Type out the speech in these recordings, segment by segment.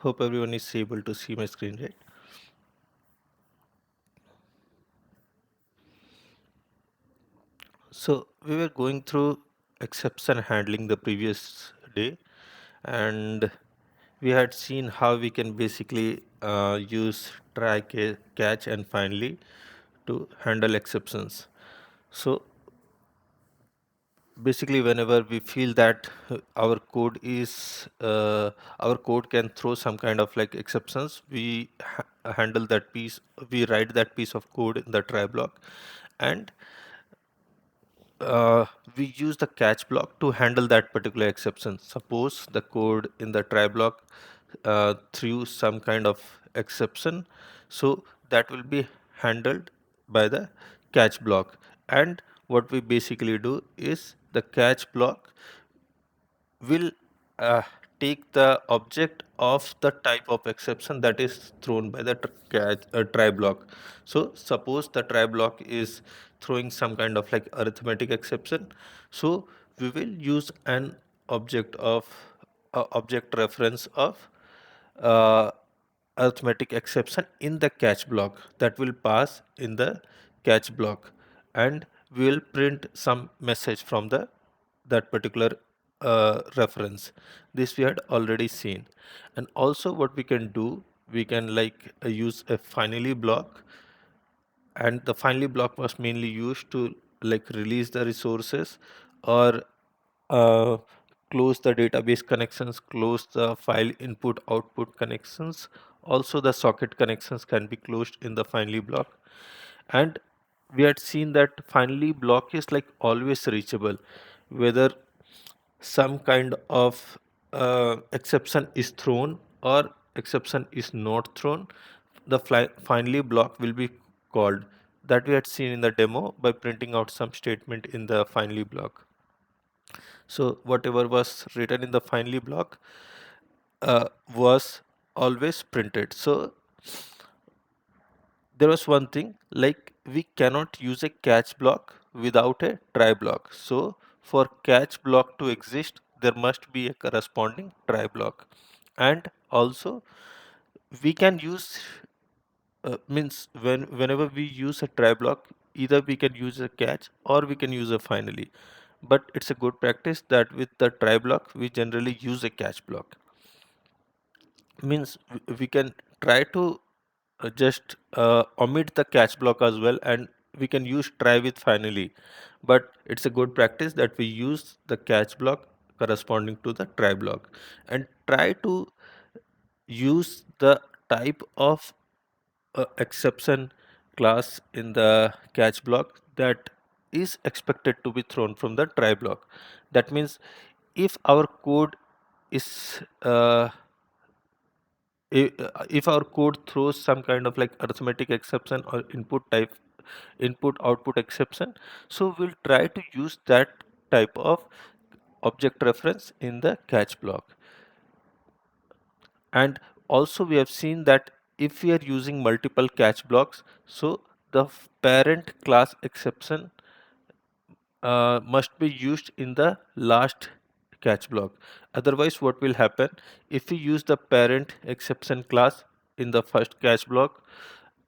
Hope everyone is able to see my screen, right? So we were going through exception handling the previous day, and we had seen how we can basically use try, catch, and finally to handle exceptions. So basically, whenever we feel that our code can throw some kind of like exceptions, we handle that piece. We write that piece of code in the try block, and uh, we use the catch block to handle that particular exception. Suppose the code in the try block threw some kind of exception, so that will be handled by the catch block. And what we basically do is the catch block will uh, take the object of the type of exception that is thrown by the try block. So suppose the try block is throwing some kind of like arithmetic exception, so we will use an object reference of uh, arithmetic exception in the catch block that will pass in the catch block, and we will print some message from the that particular reference. This we had already seen. And also what we can do, we can like use a finally block, and the finally block was mainly used to like release the resources or uh, close the database connections, close the file input output connections. Also the socket connections can be closed in the finally block. And we had seen that finally block is like always reachable, whether some kind of exception is thrown or exception is not thrown, the finally block will be called. That we had seen in the demo by printing out some statement in the finally block. So whatever was written in the finally block was always printed. So there was one thing, like we cannot use a catch block without a try block. So for catch block to exist, there must be a corresponding try block. And also we can use means whenever we use a try block, either we can use a catch or we can use a finally. But it's a good practice that with the try block we generally use a catch block. Means we can try to just omit the catch block as well, and we can use try with finally, but it's a good practice that we use the catch block corresponding to the try block, and try to use the type of exception class in the catch block that is expected to be thrown from the try block. That means if our code is if our code throws some kind of like arithmetic exception or input output exception, so we'll try to use that type of object reference in the catch block. And also we have seen that if we are using multiple catch blocks, so the parent class exception must be used in the last catch block. Otherwise, what will happen if we use the parent exception class in the first catch block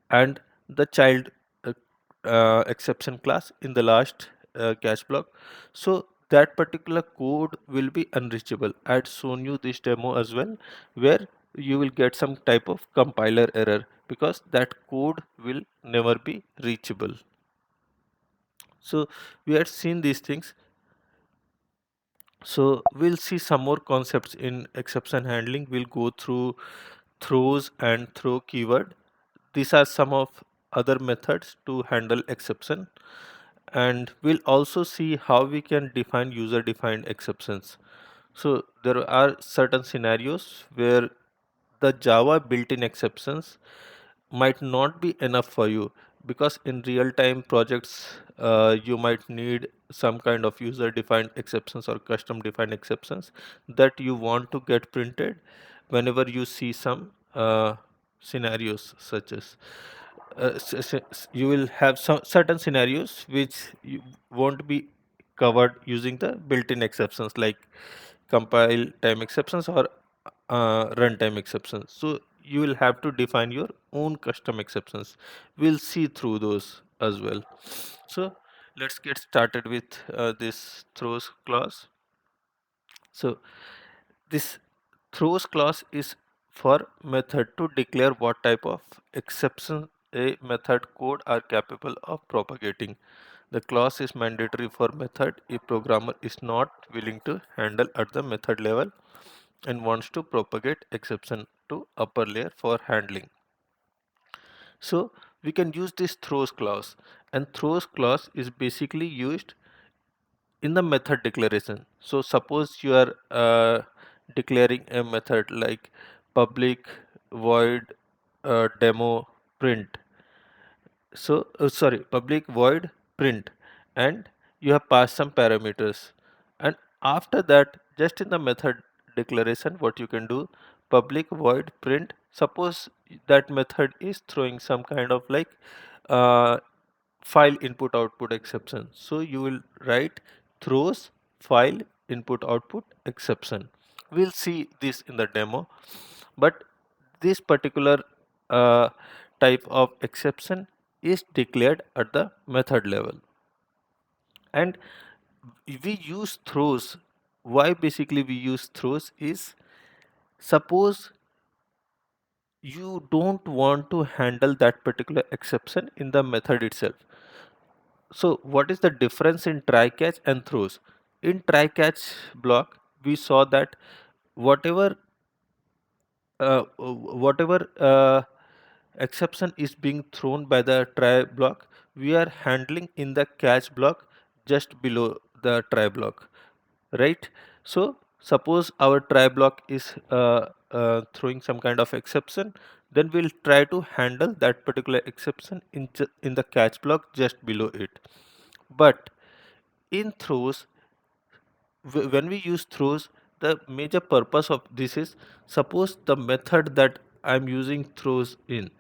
and the child exception class in the last catch block? So that particular code will be unreachable. I had shown you this demo as well, where you will get some type of compiler error because that code will never be reachable. So we had seen these things. So we'll see some more concepts in exception handling. We'll go through throws and throw keyword. These are some of other methods to handle exception. And we'll also see how we can define user defined exceptions. So there are certain scenarios where the Java built-in exceptions might not be enough for you, because in real-time projects you might need some kind of user-defined exceptions or custom-defined exceptions that you want to get printed whenever you see some scenarios, such as you will have some certain scenarios which you won't be covered using the built-in exceptions like compile time exceptions or runtime exceptions. So you will have to define your own custom exceptions. We'll see through those as well. So let's get started with this throws clause. So this throws clause is for method to declare what type of exception a method code are capable of propagating. The clause is mandatory for method if programmer is not willing to handle at the method level and wants to propagate exception to upper layer for handling. So we can use this throws clause, and throws clause is basically used in the method declaration. So suppose you are declaring a method like public void demo print. So sorry, public void print, and you have passed some parameters, and after that, just in the method declaration, what you can do, public void print. Suppose that method is throwing some kind of like uh, file input output exception. So you will write throws file input output exception. We'll see this in the demo, but this particular uh, type of exception is declared at the method level, and we use throws. Why basically we use throws is, suppose you don't want to handle that particular exception in the method itself. So what is the difference in try catch and throws? In try catch block, we saw that whatever exception is being thrown by the try block, we are handling in the catch block just below the try block, right? So suppose our try block is throwing some kind of exception, then we'll try to handle that particular exception in the catch block just below it. But in throws, when we use throws, the major purpose of this is, suppose the method that I'm using throws in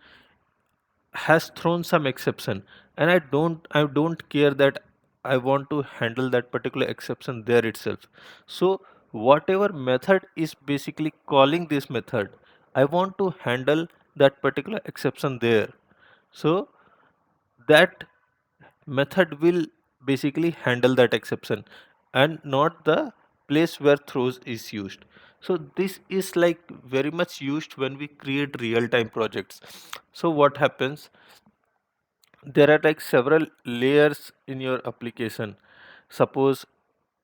has thrown some exception, and I don't care that I want to handle that particular exception there itself. So whatever method is basically calling this method, I want to handle that particular exception there. So that method will basically handle that exception and not the place where throws is used. So this is like very much used when we create real-time projects. So what happens, there are like several layers in your application. Suppose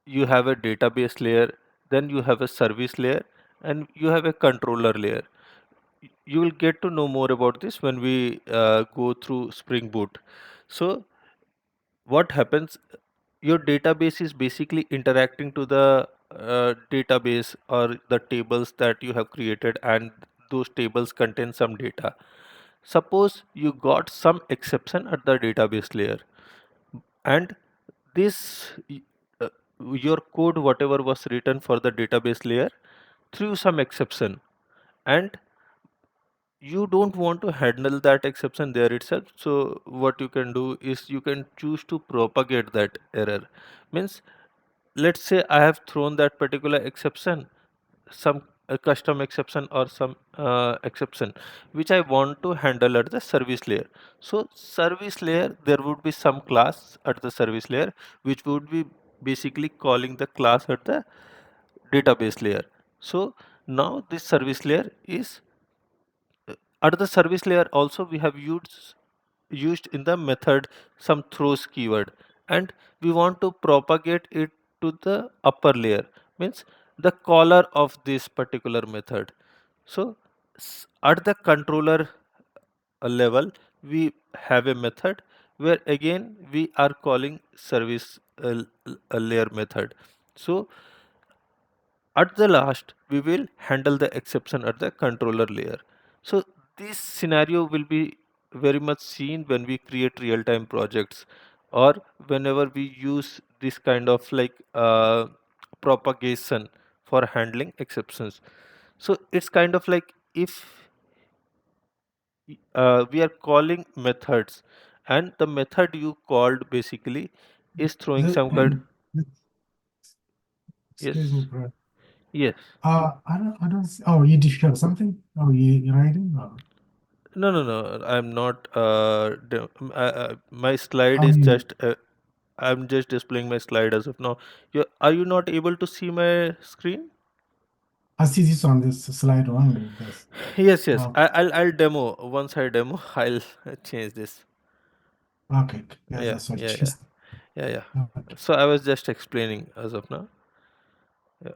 you have a database layer, then you have a service layer, and you have a controller layer. You will get to know more about this when we go through Spring Boot. So what happens, your database is basically interacting to the database or the tables that you have created, and those tables contain some data. Suppose you got some exception at the database layer, and this uh, your code whatever was written for the database layer threw some exception, and you don't want to handle that exception there itself. So what you can do is you can choose to propagate that error. Means, let's say I have thrown that particular exception, some custom exception or some exception which I want to handle at the service layer. So service layer, there would be some class at the service layer which would be basically calling the class at the database layer. So now this service layer is at the service layer also we have used in the method some throws keyword, and we want to propagate it to the upper layer, means the caller of this particular method. So at the controller level we have a method where again we are calling service layer method. So at the last we will handle the exception at the controller layer. So this scenario will be very much seen when we create real-time projects, or whenever we use this kind of like propagation for handling exceptions. So it's kind of like, if we are calling methods, and the method you called basically is throwing some kind. Excuse me, Yes. bro. Yes. Oh, you did have something? Oh, you writing? No, no, no. I'm not. My slide Oh, is you, just. I'm just displaying my slide as of now. Are you not able to see my screen? I see this on this slide only. Yes. Yes, yes. Oh, I'll demo. Once I demo, I'll change this. okay. Yes, Yeah, that's what yeah, you yeah, said. yeah, yeah. Okay. So I was just explaining as of now. Yeah,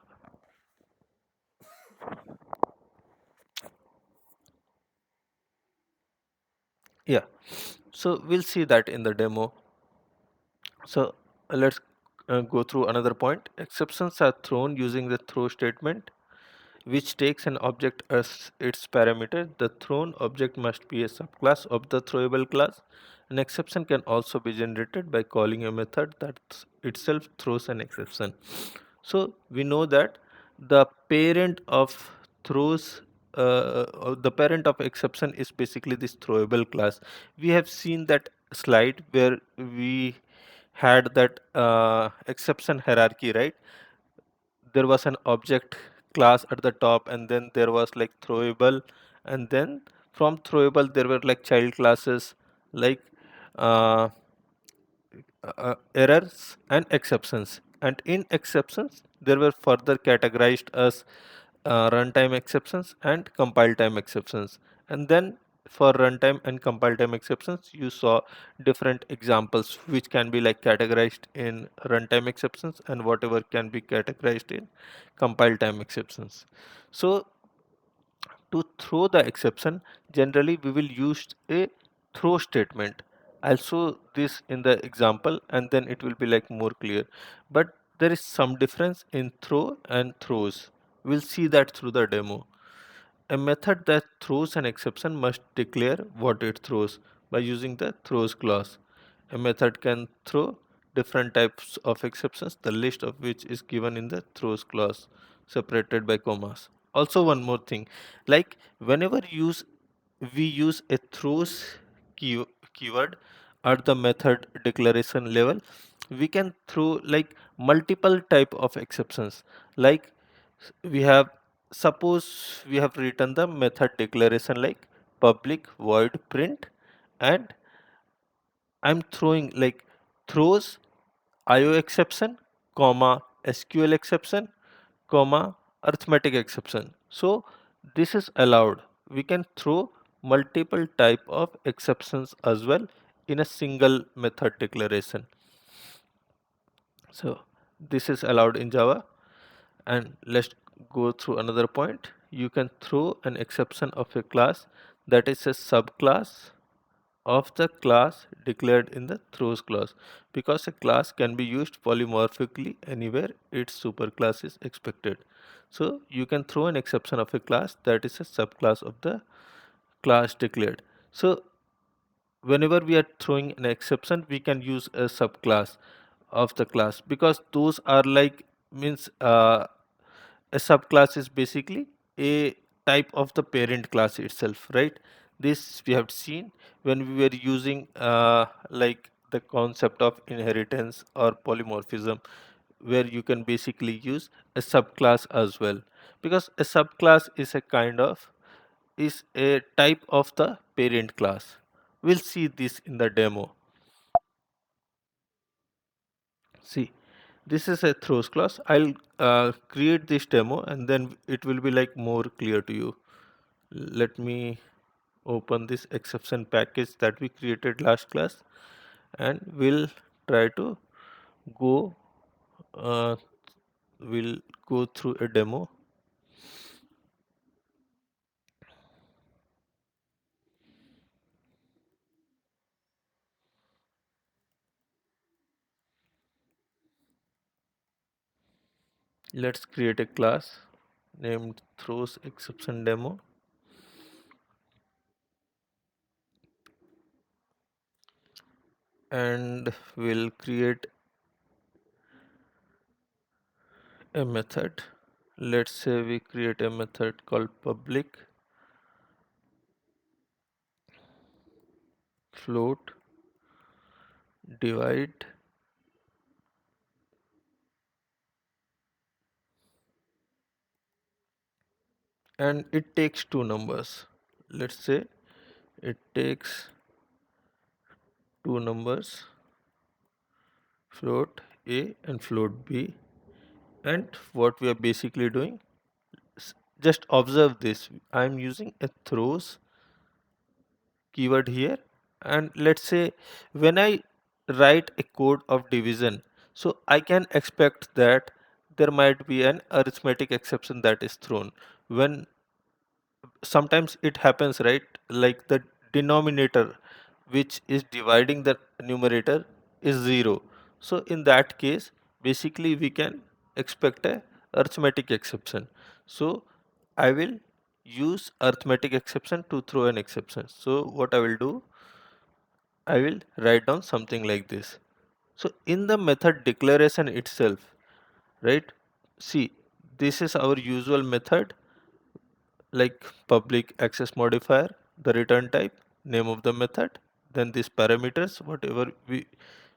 yeah. So we'll see that in the demo. So let's go through another point. Exceptions are thrown using the throw statement, which takes an object as its parameter. The thrown object must be a subclass of the throwable class. An exception can also be generated by calling a method that itself throws an exception. So we know that the parent of throws the parent of exception is basically this throwable class. We have seen that slide where we had that exception hierarchy, right? There was an object class at the top, and then there was like throwable, and then from throwable there were like child classes like uh, errors and exceptions, and in exceptions there were further categorized as runtime exceptions and compile time exceptions. And then for runtime and compile time exceptions you saw different examples which can be like categorized in runtime exceptions and whatever can be categorized in compile time exceptions. So to throw the exception, generally we will use a throw statement. I'll show this in the example and then it will be like more clear. But there is some difference in throw and throws. We'll see that through the demo. A method that throws an exception must declare what it throws by using the throws clause. A method can throw different types of exceptions, the list of which is given in the throws clause, separated by commas. Also, one more thing, like whenever we use a throws keyword at the method declaration level, we can throw like multiple type of exceptions. Like we have suppose we have written the method declaration like public void print, and I'm throwing like throws IO exception, comma SQL exception, comma arithmetic exception. So this is allowed. We can throw multiple type of exceptions as well in a single method declaration. So this is allowed in Java. And let's go through another point. You can throw an exception of a class that is a subclass of the class declared in the throws clause, because a class can be used polymorphically anywhere its superclass is expected. So you can throw an exception of a class that is a subclass of the class declared. So whenever we are throwing an exception we can use a subclass of the class, because those are like means a subclass is basically a type of the parent class itself, right? This we have seen when we were using like the concept of inheritance or polymorphism, where you can basically use a subclass as well, because a subclass is a kind of is a type of the parent class. We'll see this in the demo. See, this is a throws class. I'll create this demo and then it will be like more clear to you. Let me open this exception package that we created last class, and we'll try to go uh, we'll go through a demo. Let's create a class named throws exception demo, and we'll create a method. Let's say we create a method called public float divide and it takes two numbers. Let's say it takes two numbers, float A and float B. And what we are basically doing, just observe this. I'm using a throws keyword here, and let's say when I write a code of division, so I can expect that there might be an arithmetic exception that is thrown when sometimes it happens, right? Like the denominator which is dividing the numerator is 0. So in that case, basically we can expect a arithmetic exception. So I will use arithmetic exception to throw an exception. So what I will do, I will write down something like this. So in the method declaration itself, right, see, this is our usual method, like public access modifier, the return type, name of the method, then these parameters, whatever we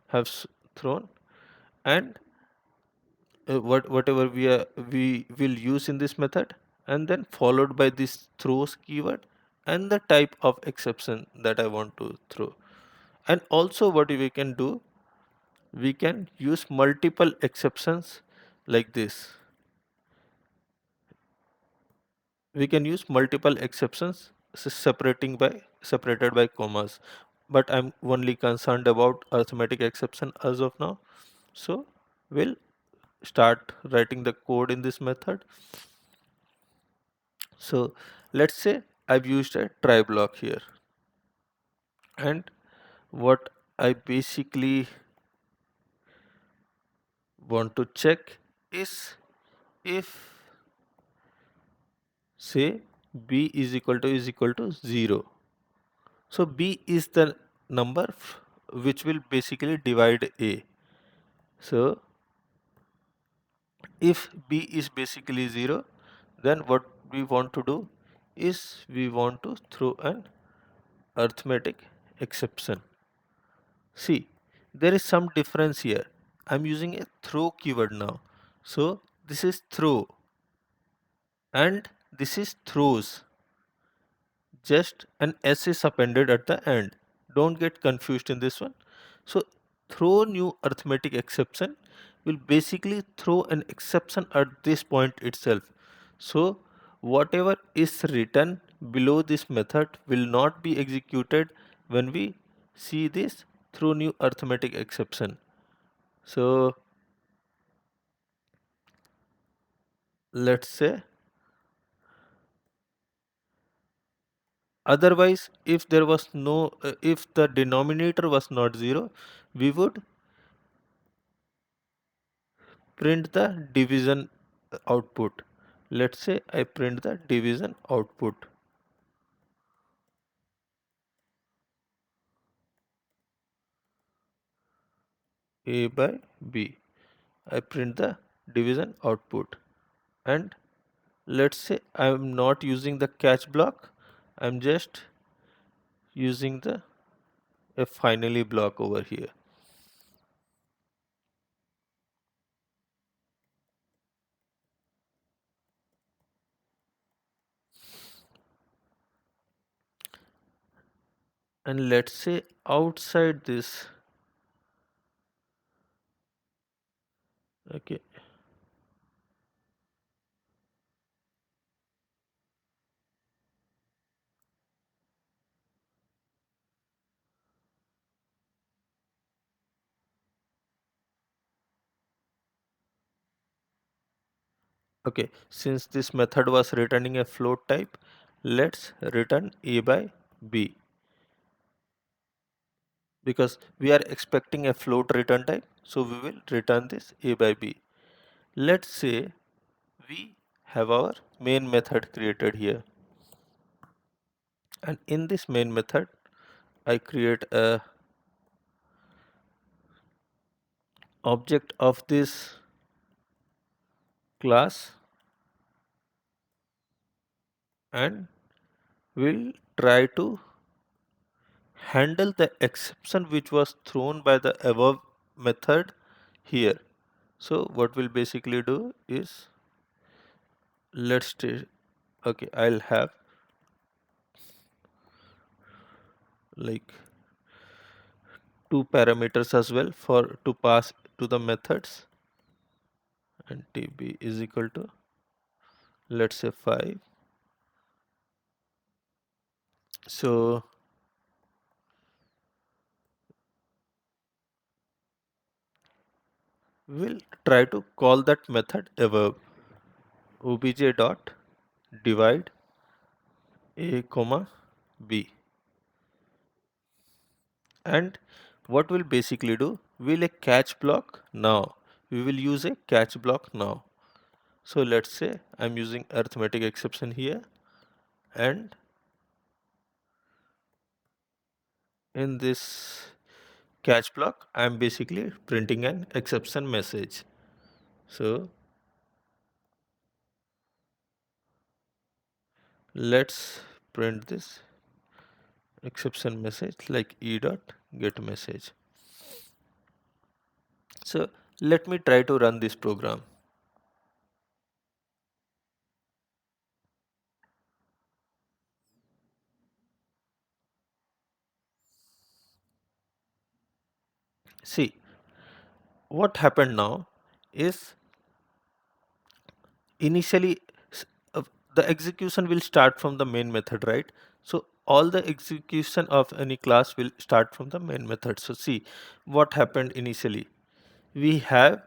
have thrown, and whatever we will use in this method, and then followed by this throws keyword and the type of exception that I want to throw. And also what we can do, we can use multiple exceptions like this. We can use multiple exceptions separated by commas, but I'm only concerned about arithmetic exception as of now. So we'll start writing the code in this method. So let's say I've used a try block here, and what I basically want to check is if, say, b is equal to 0. So b is the number which will basically divide a. So if b is basically 0, then what we want to do is we want to throw an arithmetic exception. See, there is some difference here. I'm using a throw keyword now. So this is throw and this is throws. Just an s is appended at the end. Don't get confused in this one. So throw new arithmetic exception will basically throw an exception at this point itself. So whatever is written below this method will not be executed when we see this throw new arithmetic exception. So let's say, otherwise if there was no if the denominator was not 0, we would print the division output. Let's say I print the division output, a by b. I print the division output, and let's say I'm not using the catch block, I'm just using the a finally block over here. And let's say outside this, okay, okay, since this method was returning a float type, let's return a by b, because we are expecting a float return type, so we will return this a by b. Let's say we have our main method created here, and in this main method I create a object of this class, and we'll try to handle the exception which was thrown by the above method here. So what we'll basically do is, let's Okay, I'll have like two parameters as well for to pass to the methods, and tb is equal to, let's say, 5. So we'll try to call that method above, obj dot divide a comma b. And what we'll basically do, we'll a catch block now. We will use a catch block now. So let's say I'm using arithmetic exception here, and in this catch block I'm basically printing an exception message. So let's print this exception message like e dot get message. So let me try to run this program. See, what happened now is initially s- uh, the execution will start from the main method, right? So all the execution of any class will start from the main method. So see what happened initially. We have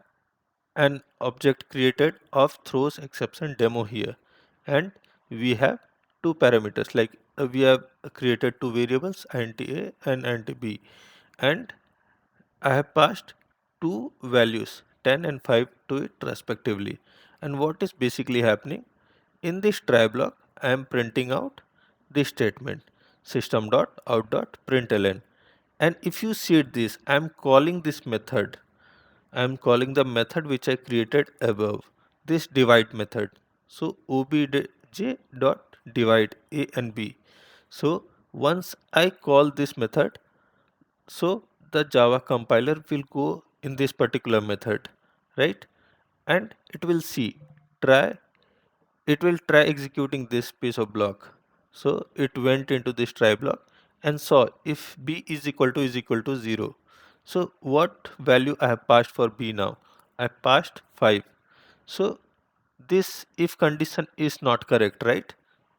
an object created of throws exception demo here, and we have two parameters, like we have created two variables, int a and int b, and I have passed two values 10 and 5 to it respectively. And what is basically happening in this try block, I am printing out this statement system.out.println. And if you see this, I am calling this method. I am calling the method which I created above, this divide method. So obj dot divide a and b. So once I call this method, so the Java compiler will go in this particular method, right? And it will see, try, it will try executing this piece of block. So it went into this try block and saw if b is equal to 0. So what value I have passed for b now? I passed 5. So this if condition is not correct, right?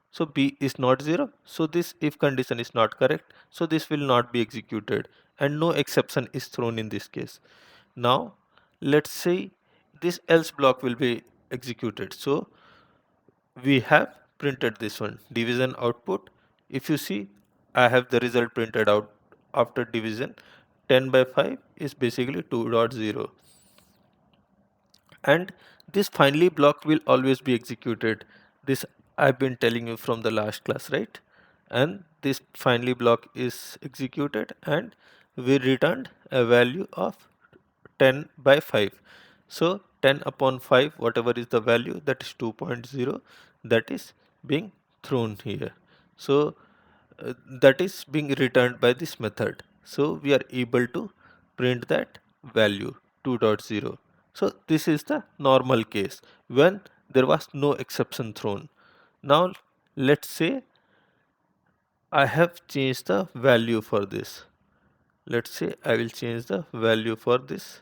So b is not 0, so this if condition is not correct, so this will not be executed and no exception is thrown in this case. Now let's say this else block will be executed. So we have printed this one, division output. If you see, I have the result printed out after division. 10 by 5 is basically 2.0, and this finally block will always be executed. This I've been telling you from the last class, right? And this finally block is executed, and we returned a value of 10 by 5. So 10 upon 5, whatever is the value, that is 2.0, that is being thrown here. So that is being returned by this method. So we are able to print that value 2.0. So this is the normal case when there was no exception thrown. Now let's say I have changed the value for this. Let's say I will change the value for this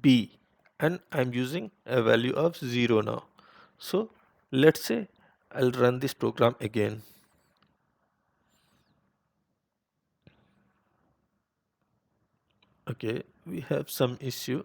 b, and I'm using a value of 0 now. So let's say I'll run this program again. Okay, we have some issue.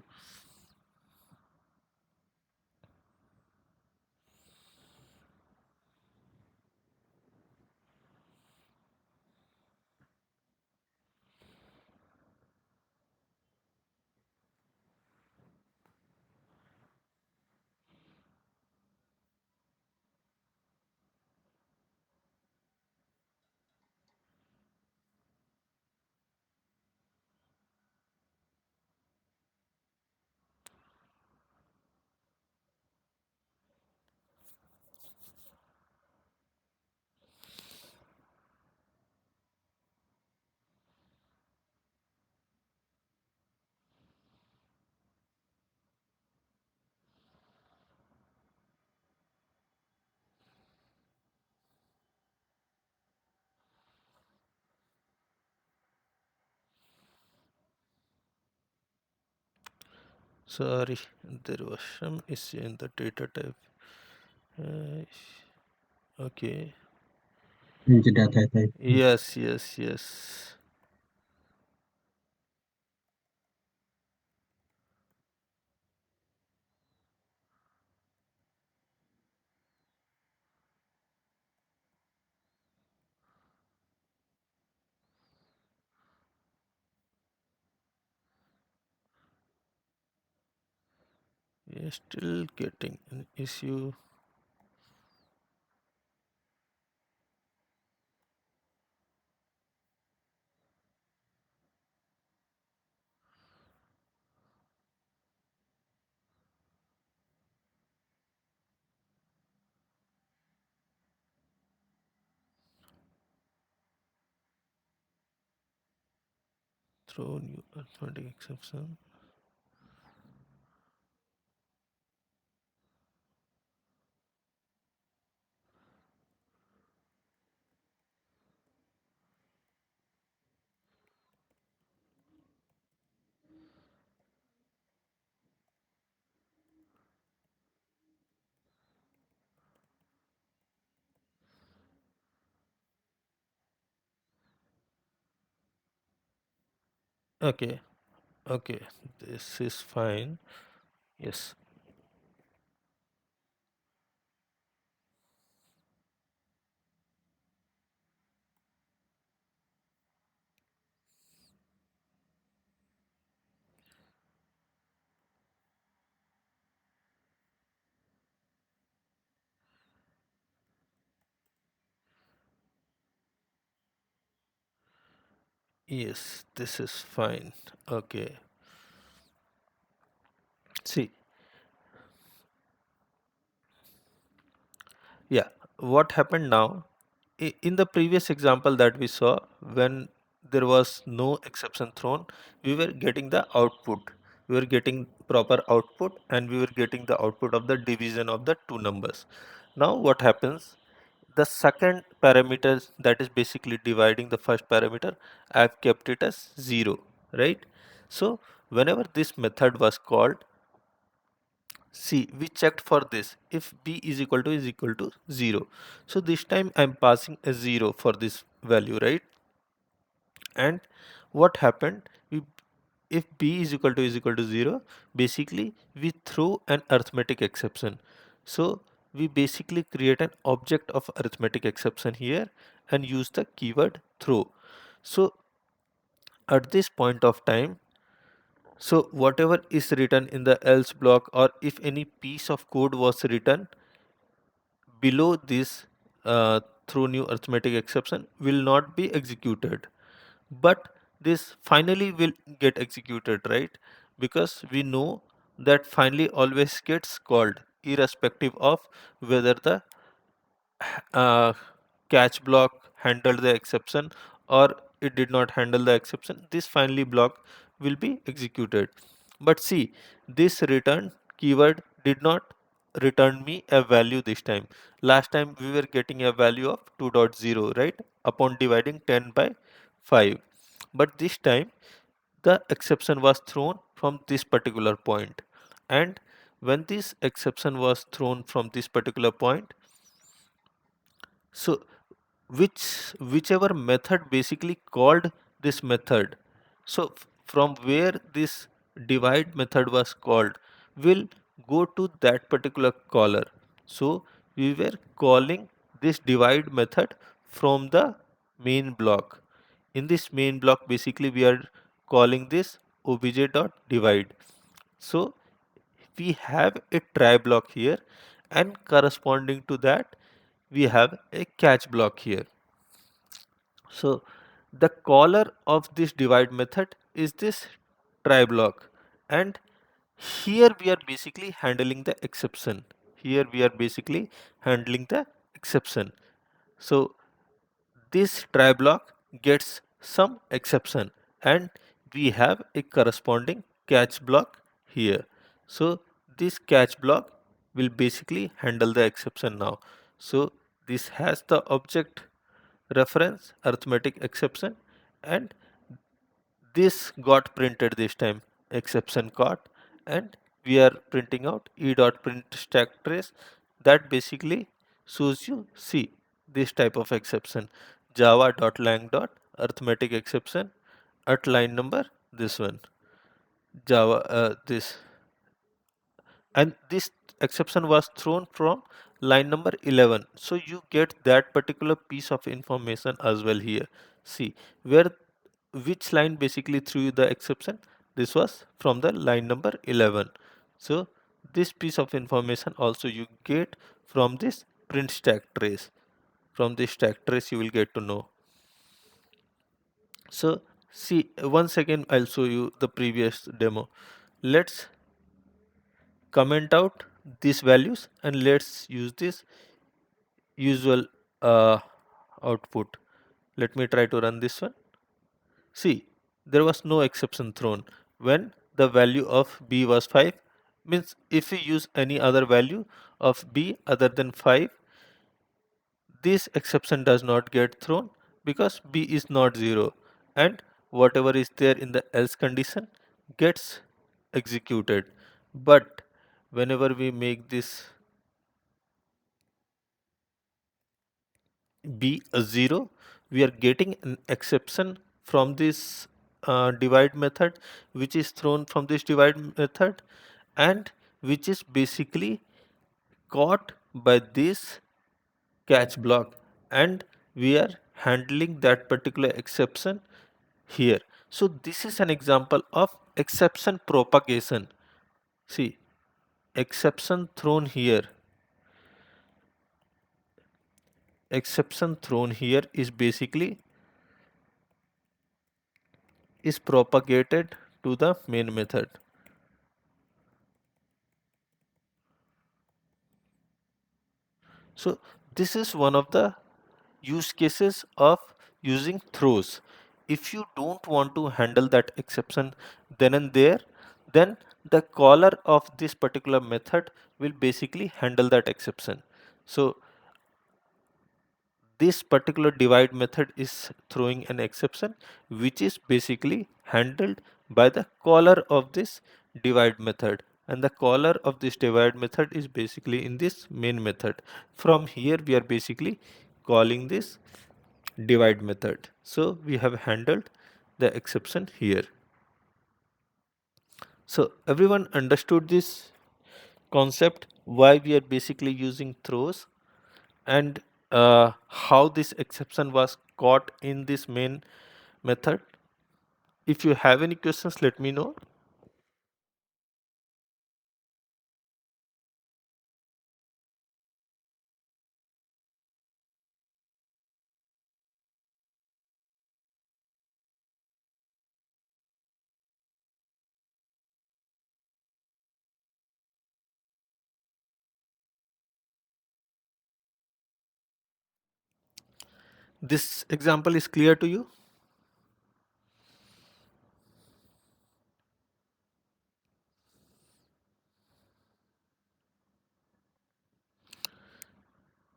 Sorry, there was some issue in the data type. Uh, okay. into data type. Yes, yes, yes. We are still getting an issue. Throw new arithmetic exception. Okay, okay, this is fine. Yes, yes, this is fine. Okay, see, yeah, what happened now? In the previous example that we saw, when there was no exception thrown, we were getting the output. We were getting proper output and we were getting the output of the division of the two numbers. Now what happens? The second parameter, that is basically dividing the first parameter, I have kept it as 0, right? So whenever this method was called, see, we checked for this if b is equal to 0. So this time I'm passing a 0 for this value, right? And what happened? We, if b is equal to 0, basically we throw an arithmetic exception. So we basically create an object of arithmetic exception here and use the keyword throw. So at this point of time, so whatever is written in the else block, or if any piece of code was written below this through new arithmetic exception will not be executed, but this finally will get executed, right? Because we know that finally always gets called irrespective of whether the uh, catch block handled the exception or it did not handle the exception. This finally block will be executed. But see, this return keyword did not return me a value this time. Last time we were getting a value of 2.0, right, upon dividing 10 by 5. But this time the exception was thrown from this particular point, and when this exception was thrown from this particular point, so whichever method basically called this method, so from where this divide method was called will go to that particular caller. So we were calling this divide method from the main block. In this main block basically we are calling this obj.divide. So we have a try block here, and corresponding to that we have a catch block here. So the caller of this divide method is this try block, and here we are basically handling the exception. Here we are basically handling the exception. So this try block gets some exception, and we have a corresponding catch block here. So this catch block will basically handle the exception now. So this has the object reference arithmetic exception, and this got printed this time, exception caught, and we are printing out e dot print stack trace. That basically shows you, see, this type of exception, java dot lang dot arithmetic exception at line number this one, java this, and this exception was thrown from line number 11. So you get that particular piece of information as well here. See where, which line basically threw the exception. This was from the line number 11. So this piece of information also you get from this print stack trace. From this stack trace you will get to know. So see, once again I'll show you the previous demo. Let's comment out these values and let's use this usual output. Let me try to run this one. See, there was no exception thrown when the value of b was 5. Means if we use any other value of b other than 5, this exception does not get thrown because b is not 0, and whatever is there in the else condition gets executed. But whenever we make this b a 0, we are getting an exception from this divide method, which is thrown from this divide method, and which is basically caught by this catch block, and we are handling that particular exception here. So this is an example of exception propagation. See, exception thrown here, exception thrown here is basically is propagated to the main method. So this is one of the use cases of using throws. If you don't want to handle that exception then and there, then the caller of this particular method will basically handle that exception. So this particular divide method is throwing an exception which is basically handled by the caller of this divide method, and the caller of this divide method is basically in this main method. From here we are basically calling this divide method. So we have handled the exception here. So everyone understood this concept, why we are basically using throws, and how this exception was caught in this main method. If you have any questions, let me know. This example is clear to you?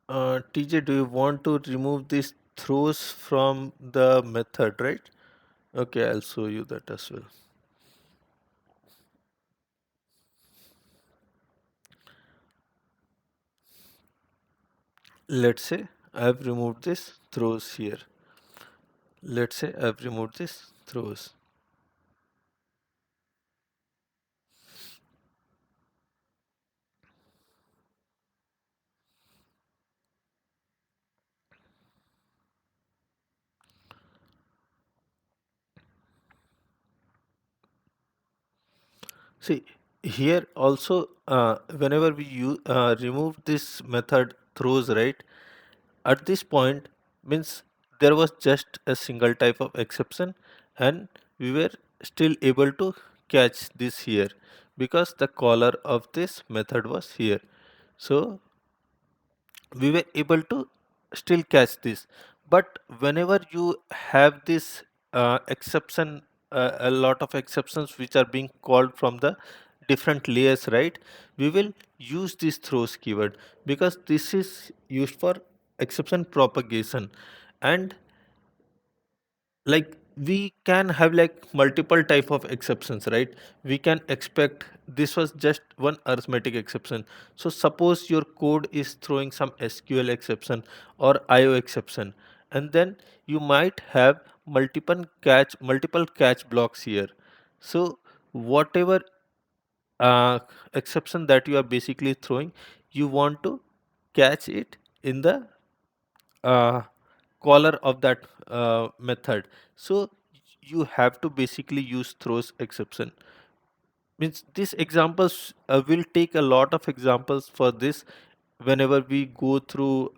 TJ, do you want to remove these throws from the method, right? Okay, I'll show you that as well. Let's say I've removed this throws here. Let's say I've removed this throws. See, here also whenever we remove this method throws, right, at this point means there was just a single type of exception, and we were still able to catch this here because the caller of this method was here. So we were able to still catch this. But whenever you have this exception, a lot of exceptions which are being called from the different layers, right, we will use this throws keyword because this is used for exception propagation. And like we can have like multiple type of exceptions, right? We can expect this was just one arithmetic exception. So suppose your code is throwing some SQL exception or IO exception, and then you might have multiple catch blocks here. So whatever uh, exception that you are basically throwing, you want to catch it in the uh, caller of that method. So you have to basically use throws exception. Means these examples will take a lot of examples for this whenever we go through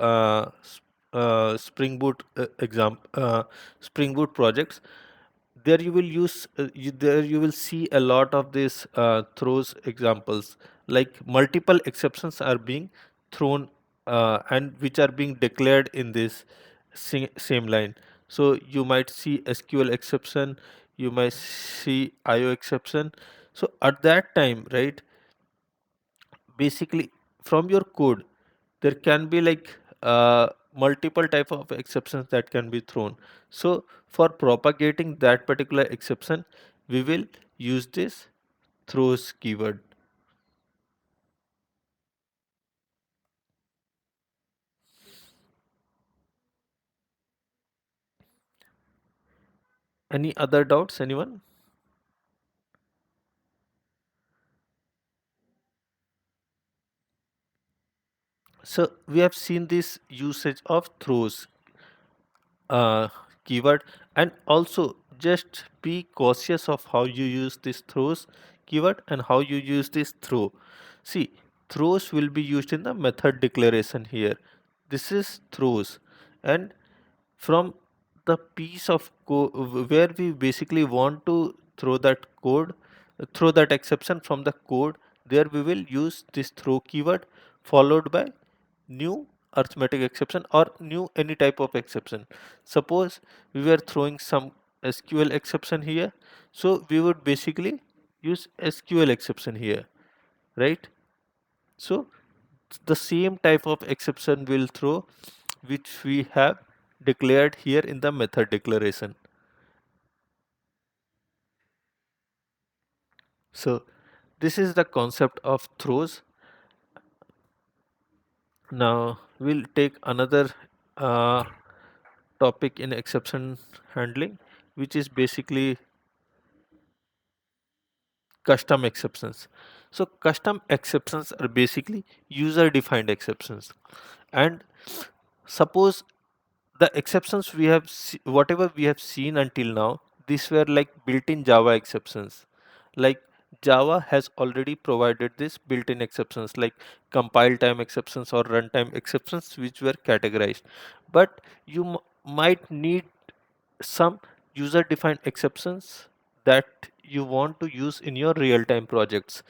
Spring Boot Spring Boot projects. There you will use there you will see a lot of these throws examples, like multiple exceptions are being thrown and which are being declared in this same line. So you might see SQL exception, you might see IO exception. So at that time, right, basically from your code there can be like multiple type of exceptions that can be thrown. So for propagating that particular exception, we will use this throws keyword. Any other doubts, anyone? So we have seen this usage of throws uh, keyword, and also just be cautious of how you use this throws keyword and how you use this throw. See, throws will be used in the method declaration here. This is throws, and from the piece of code where we basically want to throw that code, throw that exception from the code, there we will use this throw keyword followed by new arithmetic exception or new any type of exception. Suppose we were throwing some SQL exception here, so we would basically use SQL exception here, right? So the same type of exception will throw which we have declared here in the method declaration. So this is the concept of throws. Now we'll take another uh, topic in exception handling, which is basically custom exceptions. So custom exceptions are basically user defined exceptions, and suppose the exceptions we have whatever we have seen until now, these were like built-in Java exceptions. Like Java has already provided this built-in exceptions like compile time exceptions or runtime exceptions which were categorized, but you might need some user defined exceptions that you want to use in your real-time projects.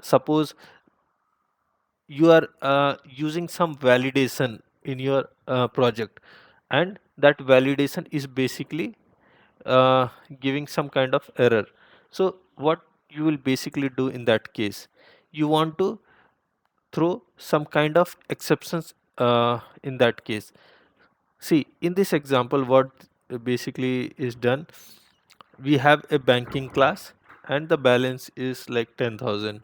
Suppose you are using some validation in your project, and that validation is basically giving some kind of error. So what you will basically do in that case, you want to throw some kind of exceptions in that case. See, in this example what basically is done, we have a banking class and the balance is like 10,000,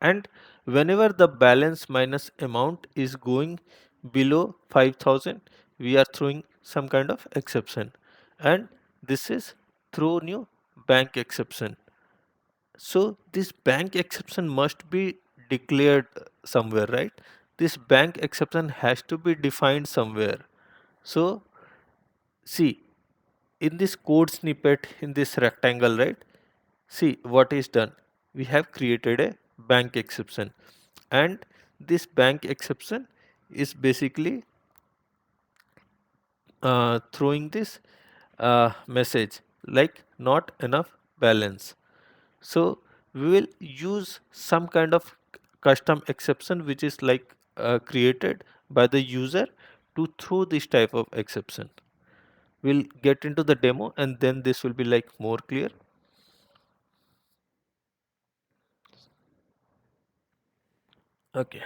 and whenever the balance minus amount is going below 5,000, we are throwing some kind of exception, and this is throw new bank exception. So this bank exception must be declared somewhere, right? This bank exception has to be defined somewhere. So see, in this code snippet in this rectangle, right, see what is done, we have created a bank exception, and this bank exception is basically throwing this message like not enough balance. So we will use some kind of custom exception which is like created by the user to throw this type of exception. We'll get into the demo and then this will be like more clear. Okay,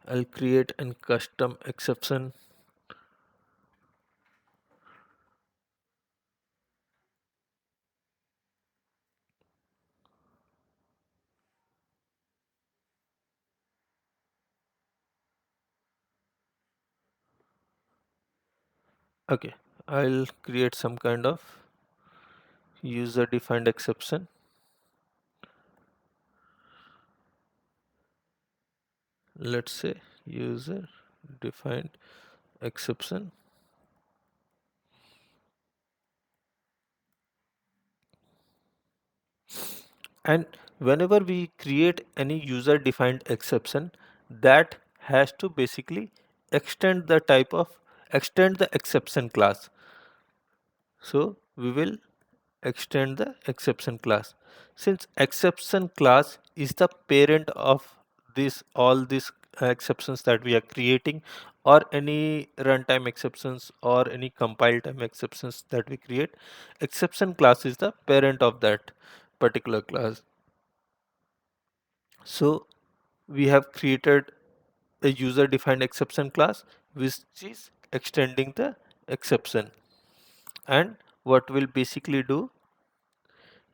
I'll create a custom exception. Okay, I'll create some kind of user defined exception. Let's say user defined exception, and whenever we create any user defined exception, that has to basically extend the exception class. So we will extend the exception class. Since exception class is the parent of this all these exceptions that we are creating, or any runtime exceptions or any compile time exceptions that we create, exception class is the parent of that particular class. So we have created a user defined exception class which is extending the exception. And what we'll basically do,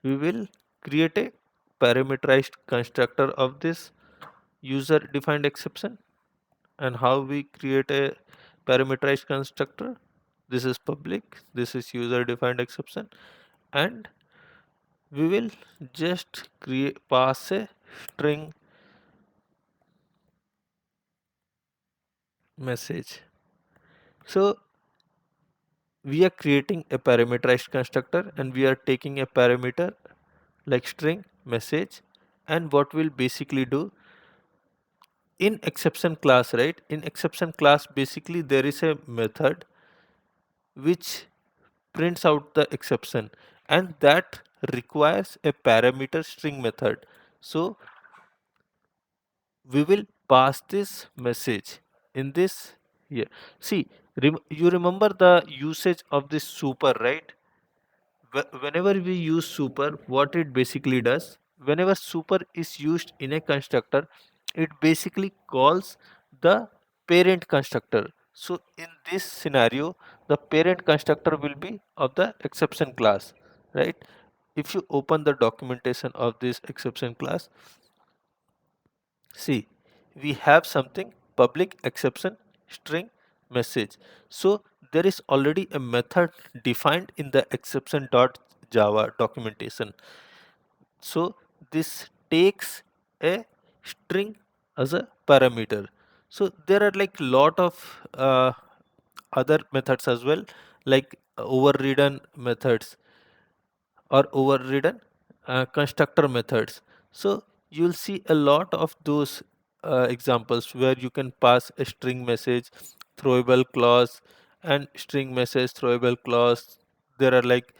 we will create a parameterized constructor of this user defined exception. And how we create a parameterized constructor, this is public, this is user defined exception, and we will just create pass a string message. So we are creating a parameterized constructor and we are taking a parameter like string message. And what we'll basically do in exception class, right, in exception class basically there is a method which prints out the exception, and that requires a parameter string method. So we will pass this message in this here. See, you remember the usage of this super, right? Whenever we use super, what it basically does, whenever super is used in a constructor, it basically calls the parent constructor. So in this scenario, the parent constructor will be of the exception class, right? If you open the documentation of this exception class, see, we have something public exception string message. So there is already a method defined in the exception.java documentation. So this takes a string as a parameter. So there are like lot of other methods as well, like overridden methods or overridden constructor methods. So you'll see a lot of those examples where you can pass a string message, throwable clause, and string message, throwable clause. There are like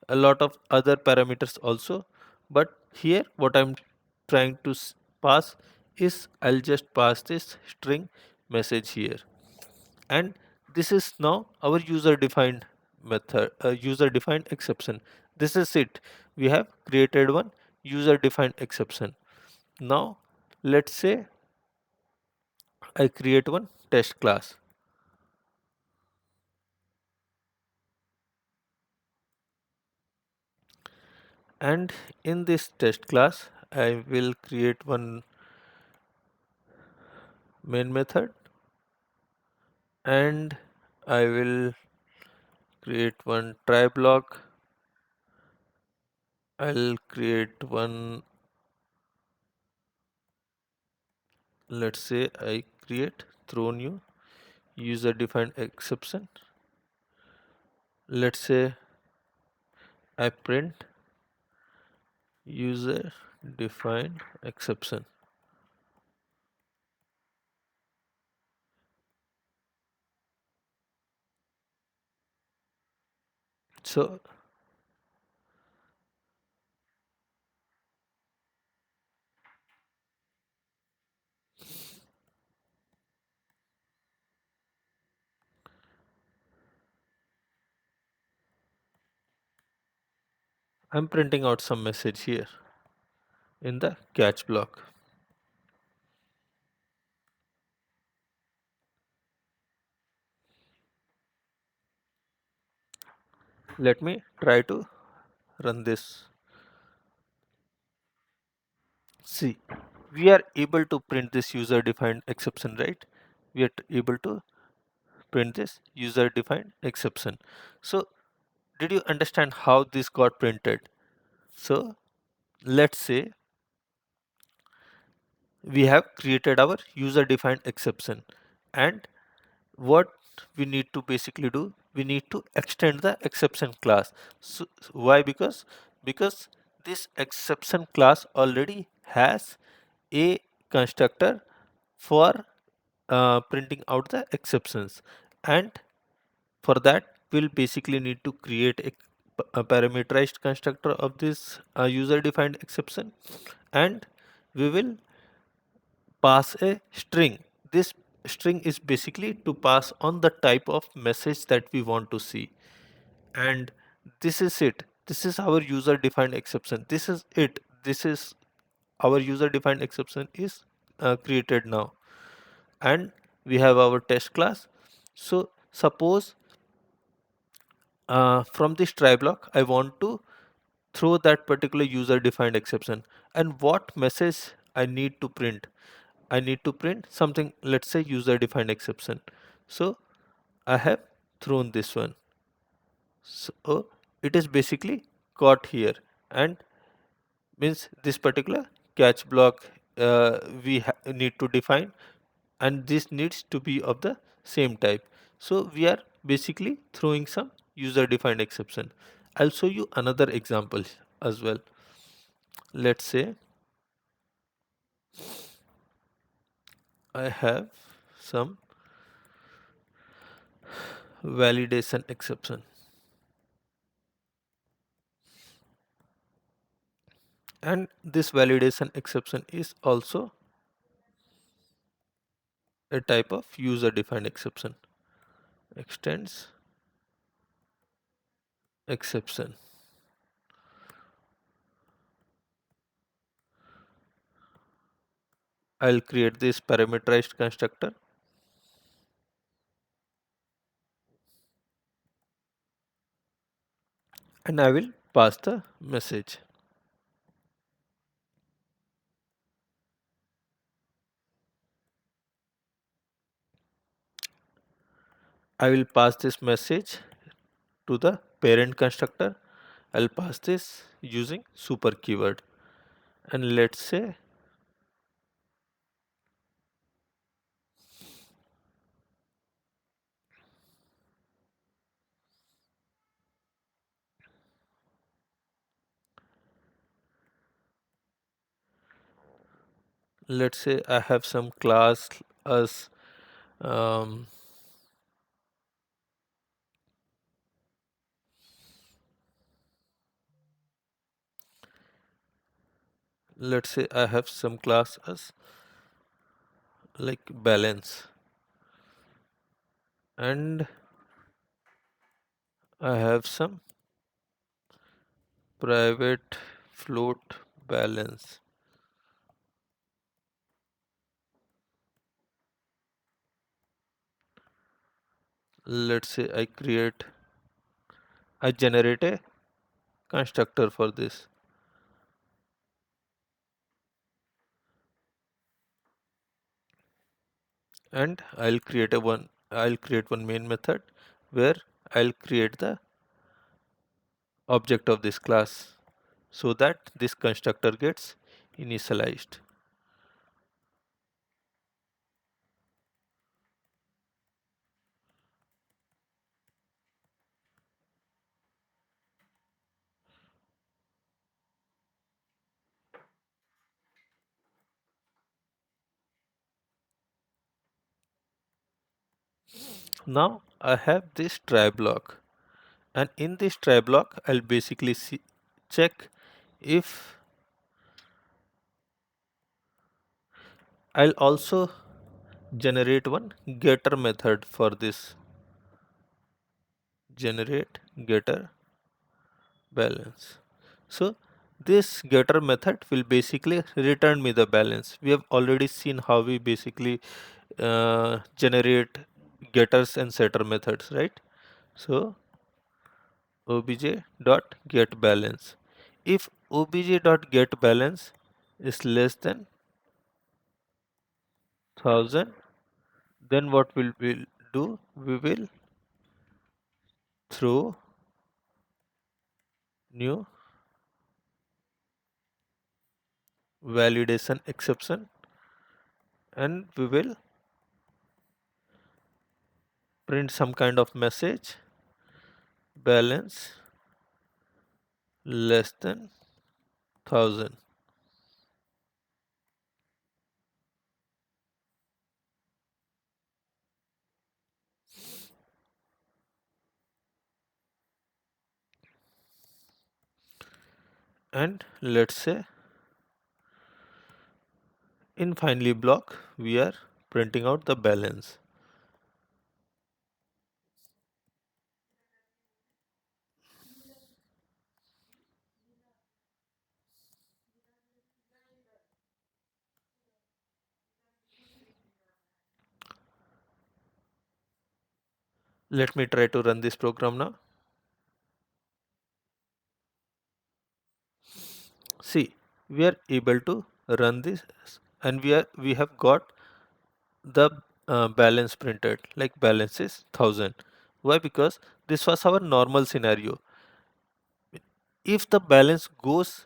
a lot of other parameters also. But here what I'm trying to pass is I'll just pass this string message here, and this is now our user defined method, user defined exception. This is it, we have created one user defined exception. Now let's say I create one test class, and in this test class I will create one main method, and I will create one try block. I'll create one, let's say I create throw new user defined exception. Let's say I print user defined exception. So I'm printing out some message here in the catch block. Let me try to run this. See, we are able to print this user defined exception, right? We are able to print this user defined exception. So did you understand how this got printed? So let's say we have created our user defined exception, and what we need to basically do, we need to extend the exception class. So why? Because this exception class already has a constructor for printing out the exceptions, and for that we'll basically need to create a parameterized constructor of this user defined exception, and we will pass a string. This string is basically to pass on the type of message that we want to see, and this is it. This is our user defined exception. This is it. This is our user defined exception is created now, and we have our test class. So suppose from this try block I want to throw that particular user defined exception, and what message I need to print. I need to print something, let's say user defined exception. So I have thrown this one. So it is basically caught here, and means this particular catch block we need to define, and this needs to be of the same type. So we are basically throwing some user defined exception. I'll show you another example as well. Let's say I have some validation exception, and this validation exception is also a type of user defined exception. Extends exception. I'll create this parameterized constructor, and I will pass the message. I will pass this message to the parent constructor. I'll pass this using super keyword, and let's say I have some class as um, let's say I have some class as like balance, and I have some private float balance. Let's say I generate a constructor for this, and I'll create one main method where I'll create the object of this class so that this constructor gets initialized. Now I have this try block, and in this try block I'll basically check if I'll also generate one getter method for this. Generate getter balance. So this getter method will basically return me the balance. We have already seen how we basically generate getters and setter methods, right? So obj dot get balance. If obj dot get balance is less than 1000, then what will we do, we will throw new validation exception, and we will print some kind of message, balance less than 1000. And let's say in finally block we are printing out the balance. Let me try to run this program now. See, we are able to run this, and we have got the balance printed, like balance is 1000. Why? Because this was our normal scenario. If the balance goes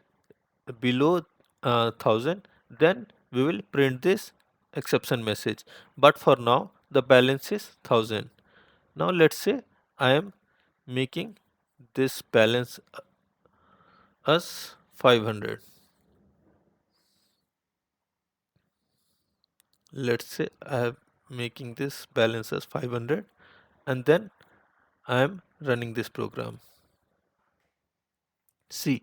below 1000, then we will print this exception message, but for now the balance is 1000. Now let's say I am making this balance as 500. Let's say I am making this balance as 500, and then I am running this program. See,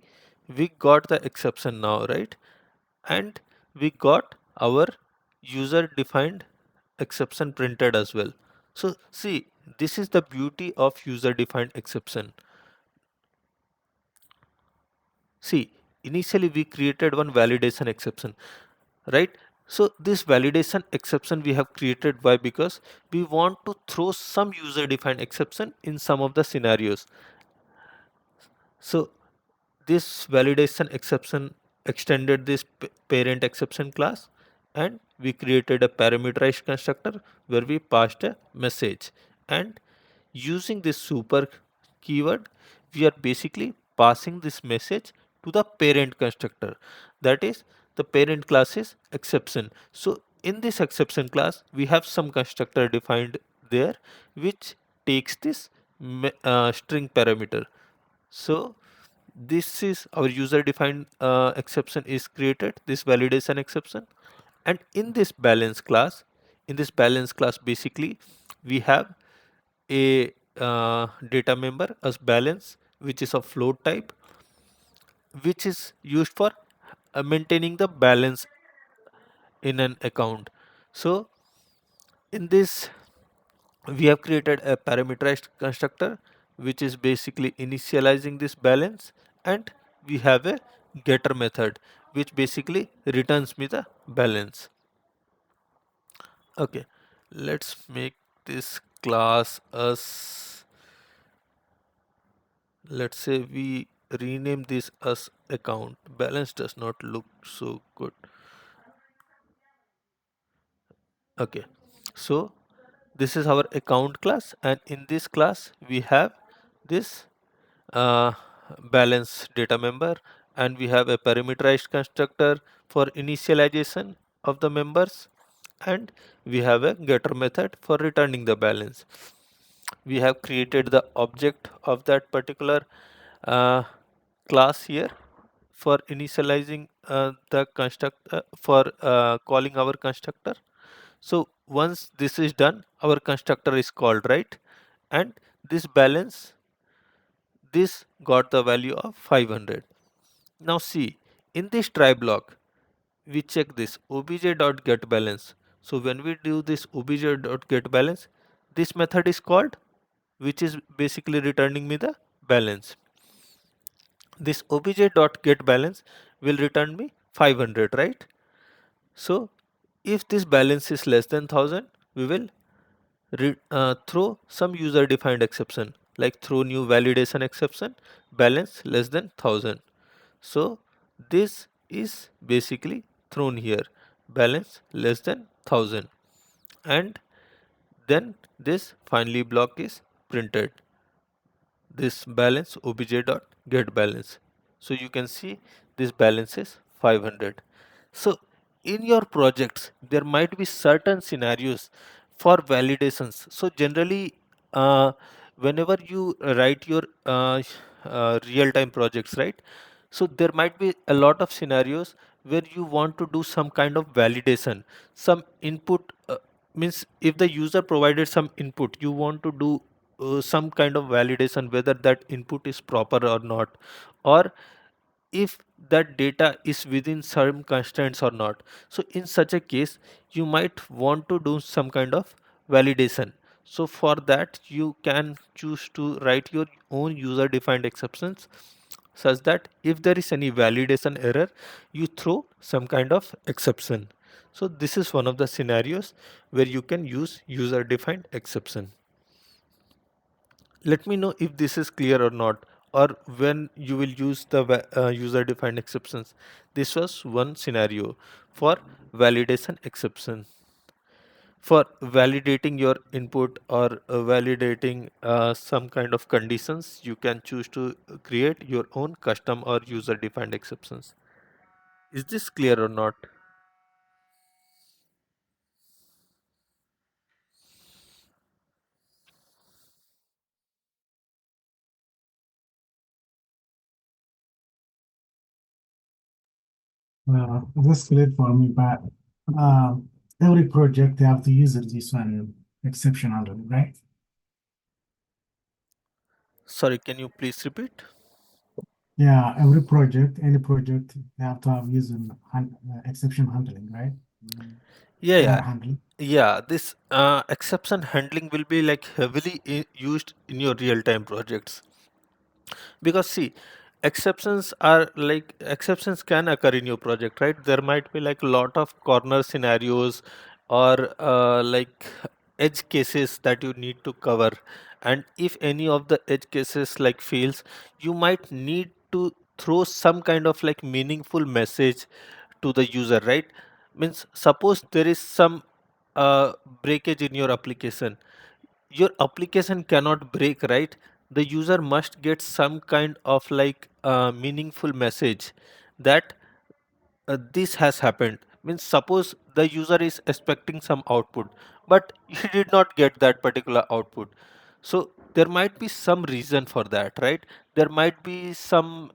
we got the exception now, right? And we got our user defined exception printed as well. So see, this is the beauty of user defined exception. See, initially we created one validation exception, right? So this validation exception we have created, why? Because we want to throw some user defined exception in some of the scenarios. So this validation exception extended this parent exception class, and we created a parameterized constructor where we passed a message, and using this super keyword we are basically passing this message to the parent constructor, that is the parent class is exception. So in this exception class we have some constructor defined there which takes this string parameter. So this is our user defined exception is created, this validation exception. And in this balance class, basically we have a data member as balance, which is of float type, which is used for maintaining the balance in an account. So in this we have created a parameterized constructor which is basically initializing this balance, and we have a getter method which basically returns me the balance. Okay, let's make this class as, let's say we rename this as account. Balance does not look so good. Okay, so this is our account class, and in this class we have this uh, balance data member, and we have a parameterized constructor for initialization of the members, and we have a getter method for returning the balance. We have created the object of that particular uh, class here for initializing the constructor, for calling our constructor. So once this is done, our constructor is called, right? And this balance, this got the value of 500. Now see, in this try block, we check this obj.getBalance. So when we do this obj.getBalance, this method is called, which is basically returning me the balance. This obj.getBalance will return me 500, right? So if this balance is less than 1000, we will throw some user defined exception, like throw new validation exception, balance less than 1000. So this is basically thrown here, balance less than 1000, and then this finally block is printed, this balance obj dot get balance. So you can see this balance is 500. So in your projects there might be certain scenarios for validations. So generally whenever you write your real-time projects, right, so there might be a lot of scenarios where you want to do some kind of validation, some input, means if the user provided some input, you want to do some kind of validation whether that input is proper or not, or if that data is within some constraints or not. So in such a case you might want to do some kind of validation. So for that you can choose to write your own user defined exceptions, such that if there is any validation error you throw some kind of exception. So this is one of the scenarios where you can use user defined exception. Let me know if this is clear or not, or when you will use the user defined exceptions. This was one scenario for validation exception. For validating your input or validating some kind of conditions, you can choose to create your own custom or user defined exceptions. Is this clear or not? That's clear for me, but uh, every project they have to use this one exception handling, right? Sorry, can you please repeat? Yeah, every project, any project, they have to have using exception handling, right? Yeah, Error yeah. handling. Yeah, this exception handling will be like heavily used in your real-time projects, because see, exceptions can occur in your project, right? There might be like a lot of corner scenarios or like edge cases that you need to cover, and if any of the edge cases like fails, you might need to throw some kind of like meaningful message to the user, right? Means suppose there is some breakage in your application cannot break, right? The user must get some kind of like meaningful message that this has happened. Means suppose the user is expecting some output but he did not get that particular output, so there might be some reason for that, right? There might be some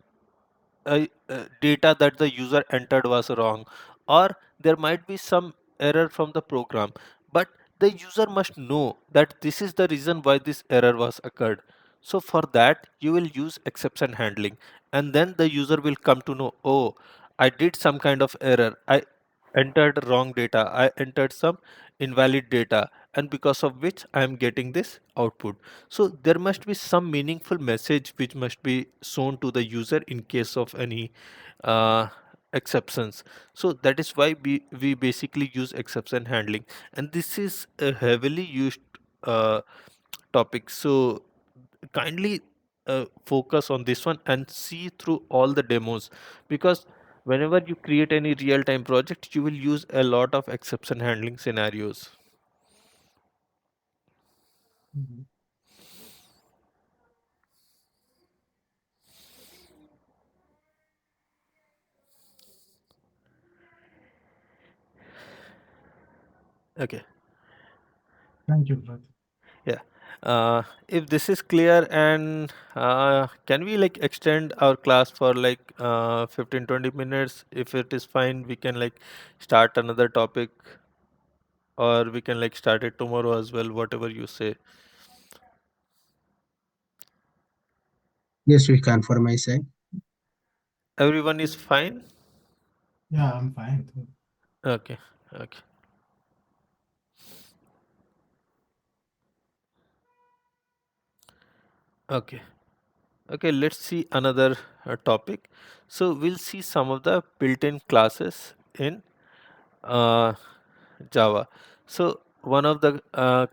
data that the user entered was wrong, or there might be some error from the program, but the user must know that this is the reason why this error was occurred. So for that you will use exception handling, and then the user will come to know, oh, I did some kind of error, I entered wrong data, I entered some invalid data, and because of which I am getting this output. So there must be some meaningful message which must be shown to the user in case of any uh, exceptions. So that is why we basically use exception handling, and this is a heavily used uh, topic. So kindly focus on this one and see through all the demos, because whenever you create any real-time project you will use a lot of exception handling scenarios. Mhm. Okay. Thank you, Brad. Yeah. If this is clear, and can we like extend our class for like 15-20 minutes? If it is fine, we can like start another topic, or we can like start it tomorrow as well, whatever you say. Yes, we can for my side. Everyone is fine? Yeah, I'm fine too. Okay. Okay. Okay. Okay, let's see another topic. So we'll see some of the built-in classes in uh, Java. So one of the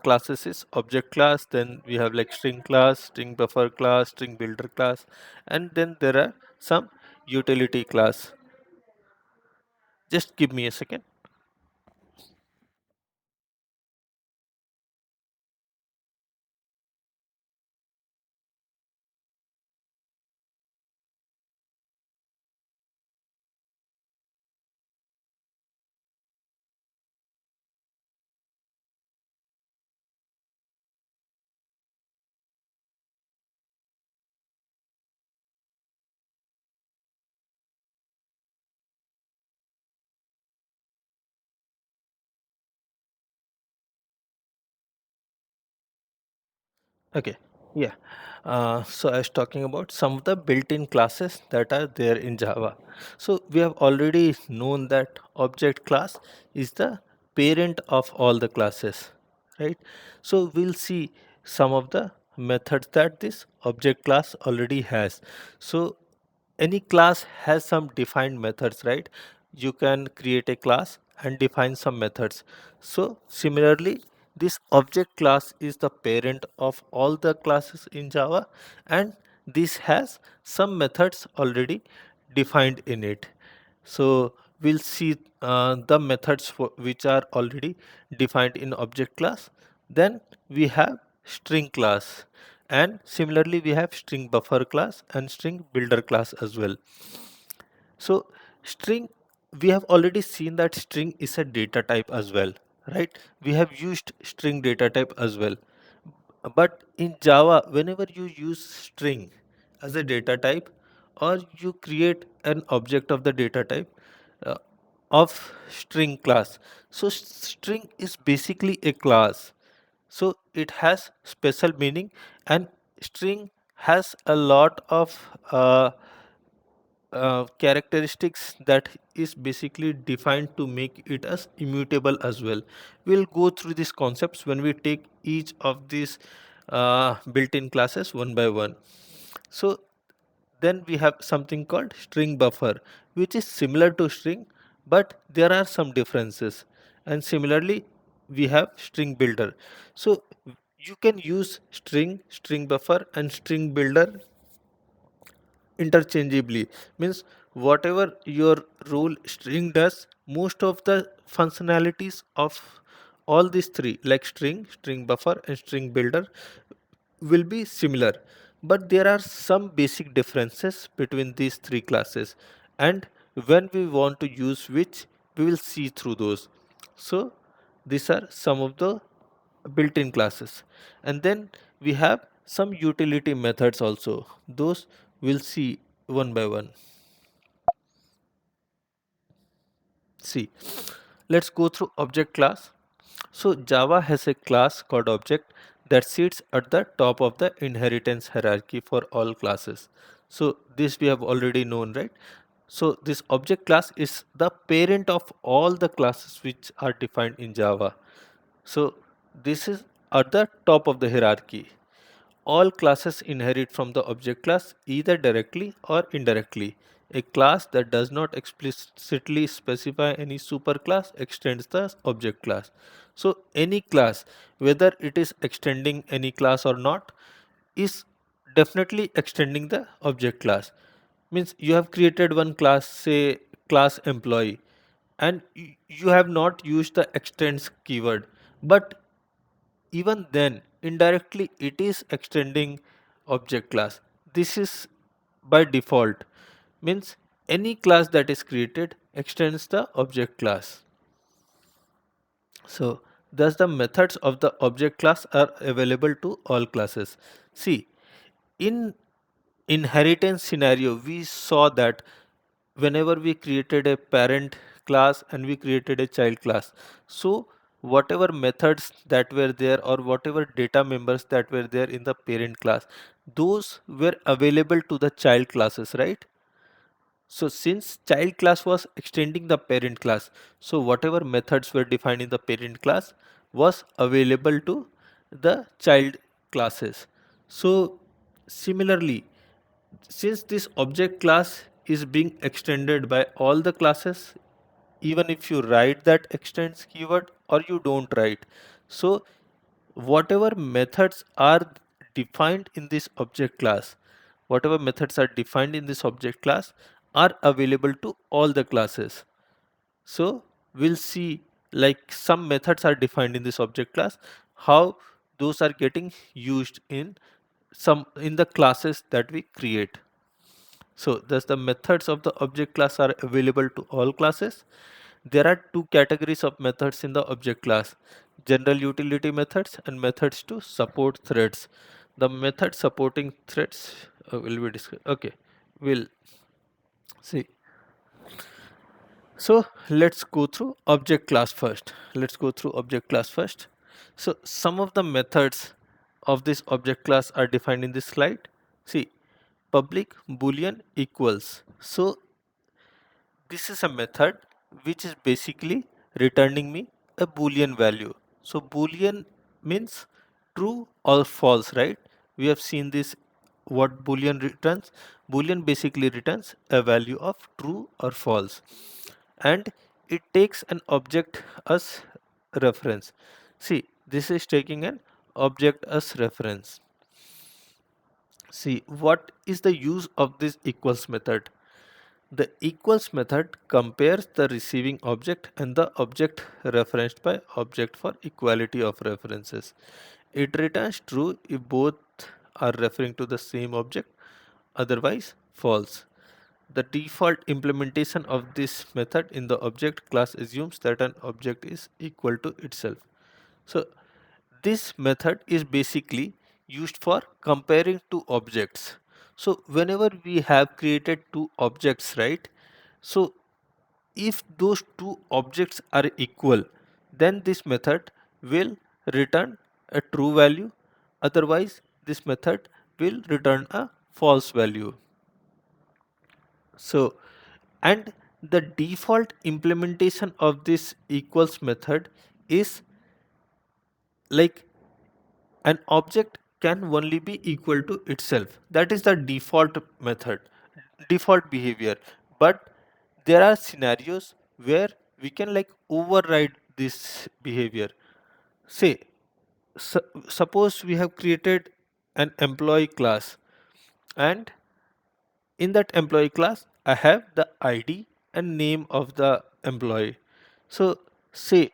classes is object class, then we have like string class, string buffer class, string builder class, and then there are some utility class. Just give me a second. Okay, yeah. So I was talking about some of the built-in classes that are there in Java. So we have already known that object class is the parent of all the classes, right? So we'll see some of the methods that this object class already has. So any class has some defined methods, right? You can create a class and define some methods. So similarly, this object class is the parent of all the classes in Java, and this has some methods already defined in it. So we'll see the methods which are already defined in object class. Then we have string class, and similarly we have string buffer class and string builder class as well. So string, we have already seen that string is a data type as well, right? We have used string data type as well. But in Java, whenever you use string as a data type, or you create an object of the data type uh, of string class, so string is basically a class. So it has special meaning, and string has a lot of characteristics that is basically defined to make it as immutable as well. We'll go through these concepts when we take each of these built-in classes one by one. So then we have something called string buffer, which is similar to string, but there are some differences. And similarly, we have string builder. So you can use string, string buffer, and string builder interchangeably. Means whatever your rule string does, most of the functionalities of all these three, like string, string buffer, and string builder, will be similar, but there are some basic differences between these three classes, and when we want to use which, we will see through those. So these are some of the built-in classes, and then we have some utility methods also. Those we'll see one by one. See, let's go through object class. So Java has a class called object that sits at the top of the inheritance hierarchy for all classes. So this we have already known, right? So this object class is the parent of all the classes which are defined in Java. So this is at the top of the hierarchy. All classes inherit from the object class either directly or indirectly. A class that does not explicitly specify any superclass extends the object class. So any class, whether it is extending any class or not, is definitely extending the object class. Means you have created one class, say class employee, and you have not used the extends keyword, but even then indirectly it is extending object class. This is by default. Means any class that is created extends the object class. So thus the methods of the object class are available to all classes. See, in inheritance scenario we saw that whenever we created a parent class and we created a child class, so whatever methods that were there or whatever data members that were there in the parent class, those were available to the child classes, right? So since child class was extending the parent class, so whatever methods were defined in the parent class was available to the child classes. So similarly, since this object class is being extended by all the classes, even if you write that extends keyword or you don't write, so whatever methods are defined in this object class, whatever methods are defined in this object class are available to all the classes. So we'll see, like some methods are defined in this object class, how those are getting used in some in the classes that we create. So thus the methods of the object class are available to all classes. There are two categories of methods in the object class: general utility methods and methods to support threads. The method supporting threads will be discussed. Okay, we'll see. So let's go through object class first. Let's go through object class first. So some of the methods of this object class are defined in this slide. See, public boolean equals. So this is a method which is basically returning me a boolean value. So boolean means true or false, right? We have seen this, what boolean returns. Boolean basically returns a value of true or false, and it takes an object as reference. See, this is taking an object as reference. See, what is the use of this equals method? The equals method compares the receiving object and the object referenced by object for equality of references. It returns true if both are referring to the same object, otherwise false. The default implementation of this method in the object class assumes that an object is equal to itself. So this method is basically used for comparing two objects. So whenever we have created two objects, right? So if those two objects are equal, then this method will return a true value. Otherwise, this method will return a false value. So, and the default implementation of this equals method is like an object can only be equal to itself. That is the default method, default behavior. But there are scenarios where we can like override this behavior. Say, suppose we have created an employee class, and in that employee class I have the ID and name of the employee. So say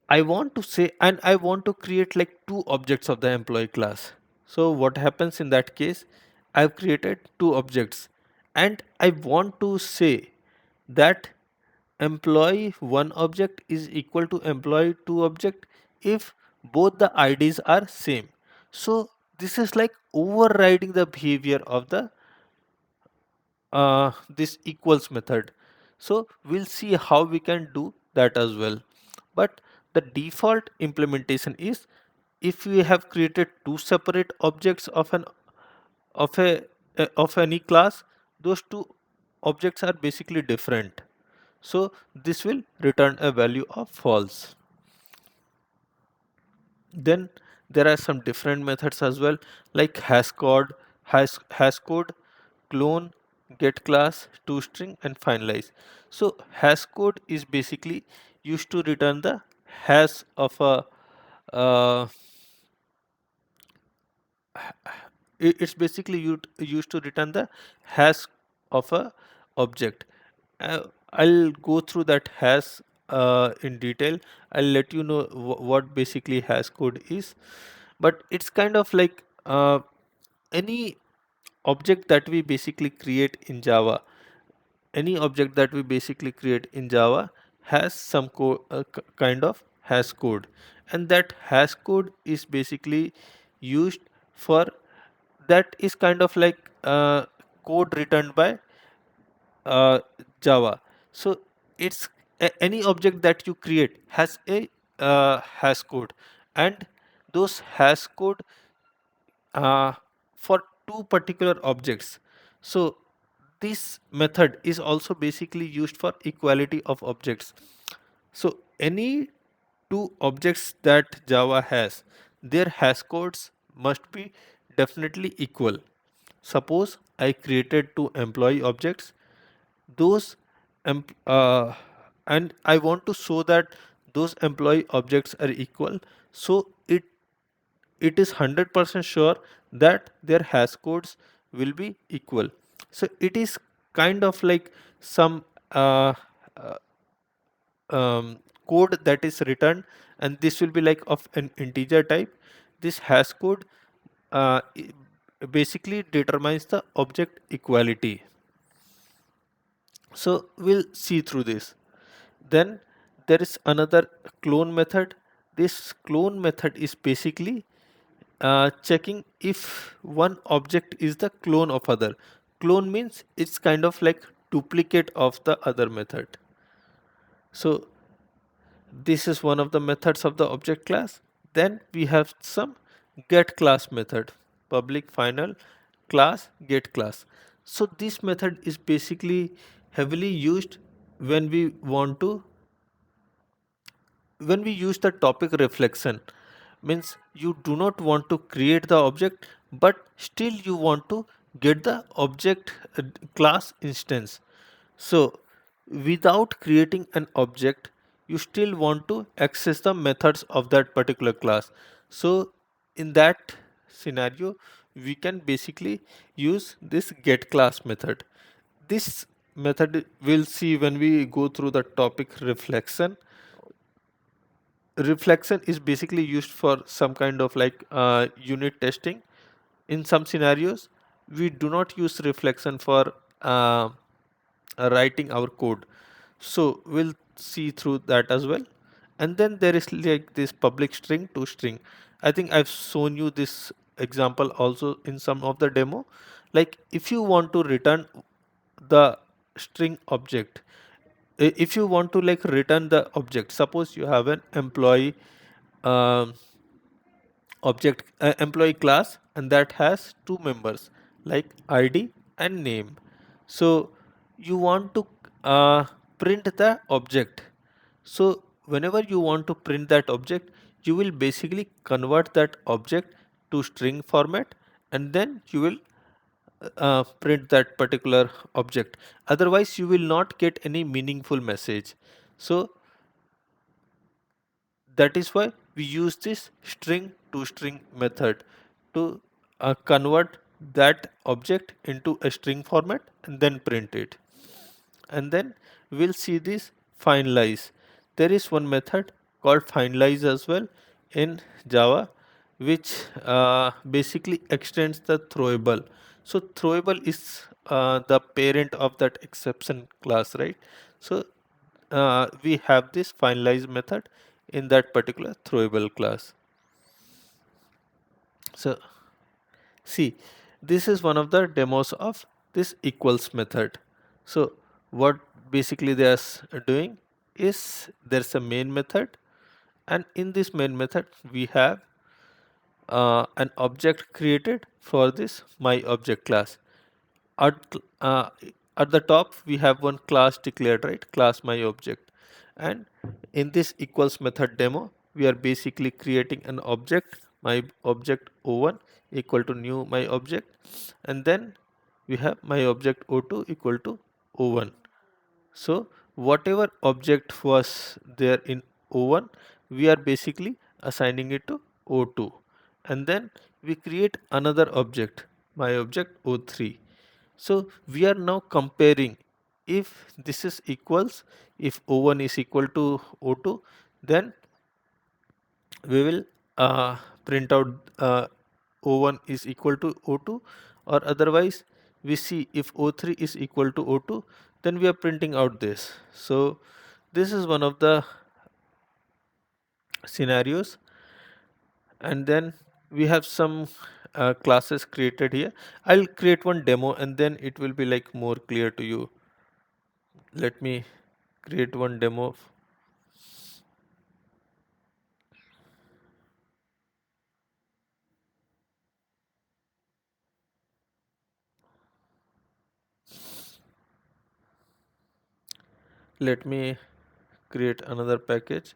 I want to say, and I want to create like two objects of the employee class. So what happens in that case? I've created two objects, and I want to say that employee one object is equal to employee two object if both the IDs are same. So this is like overriding the behavior of the this equals method. So we'll see how we can do that as well. But the default implementation is, if we have created two separate objects of an of a of any class, those two objects are basically different. So this will return a value of false. Then there are some different methods as well, like hash code, clone, get class, toString, and finalize. So hash code is basically used to return the hash of a uh, it's basically used to return the hash of a object. I'll go through that hash in detail. I'll let you know what basically hash code is, but it's kind of like any object that we basically create in Java. Any object that we basically create in Java has some kind of hash code, and that hash code is basically used for, that is kind of like code written by uh, Java. So it's any object that you create has a hash code, and those hash code uh, for two particular objects. So this method is also basically used for equality of objects. So any two objects that Java has, their hash codes must be definitely equal. Suppose I created two employee objects, those em- uh, and I want to show that those employee objects are equal. So it is 100% sure that their hash codes will be equal. So it is kind of like some uh, code that is written, and this will be like of an integer type. This hash code basically determines the object equality. So we'll see through this. Then there is another clone method. This clone method is basically checking if one object is the clone of other. Clone means it's kind of like duplicate of the other method. So this is one of the methods of the object class. Then we have some get class method, public final class get class. So this method is basically heavily used when we want to when we use the topic reflection. Means you do not want to create the object, but still you want to get the object class instance. So without creating an object, you still want to access the methods of that particular class. So in that scenario, we can basically use this get class method. This method we'll see when we go through the topic reflection. Reflection is basically used for some kind of like unit testing. In some scenarios, we do not use reflection for writing our code. So we'll see through that as well. And then there is like this public string to string. I think I've shown you this example also in some of the demo. Like if you want to return the string object, if you want to like return the object, suppose you have an employee um, object employee class, and that has two members like id and name. So you want to uh, print the object. So whenever you want to print that object, you will basically convert that object to string format, and then you will print that particular object. Otherwise you will not get any meaningful message. So that is why we use this string to string method to convert that object into a string format and then print it. And then we'll see this finalize. There is one method called finalize as well in Java, which basically extends the throwable. So throwable is the parent of that exception class, right? So we have this finalize method in that particular throwable class. So see, this is one of the demos of this equals method. So what basically they are doing is there's a main method, and in this main method we have an object created for this my object class. At, uh, at the top we have one class declared, right, class my object. And in this equals method demo, we are basically creating an object my object o1 equal to new my object, and then we have my object o2 equal to o1. So whatever object was there in O1, we are basically assigning it to O2. And then we create another object, my object O3. So we are now comparing if this is equals, if O1 is equal to O2, then we will print out O1 is equal to O2, or otherwise we see if O3 is equal to O2, then we are printing out this. So this is one of the scenarios. And then we have some classes created here. I'll create one demo and then it will be like more clear to you. Let me create one demo. Let me create another package.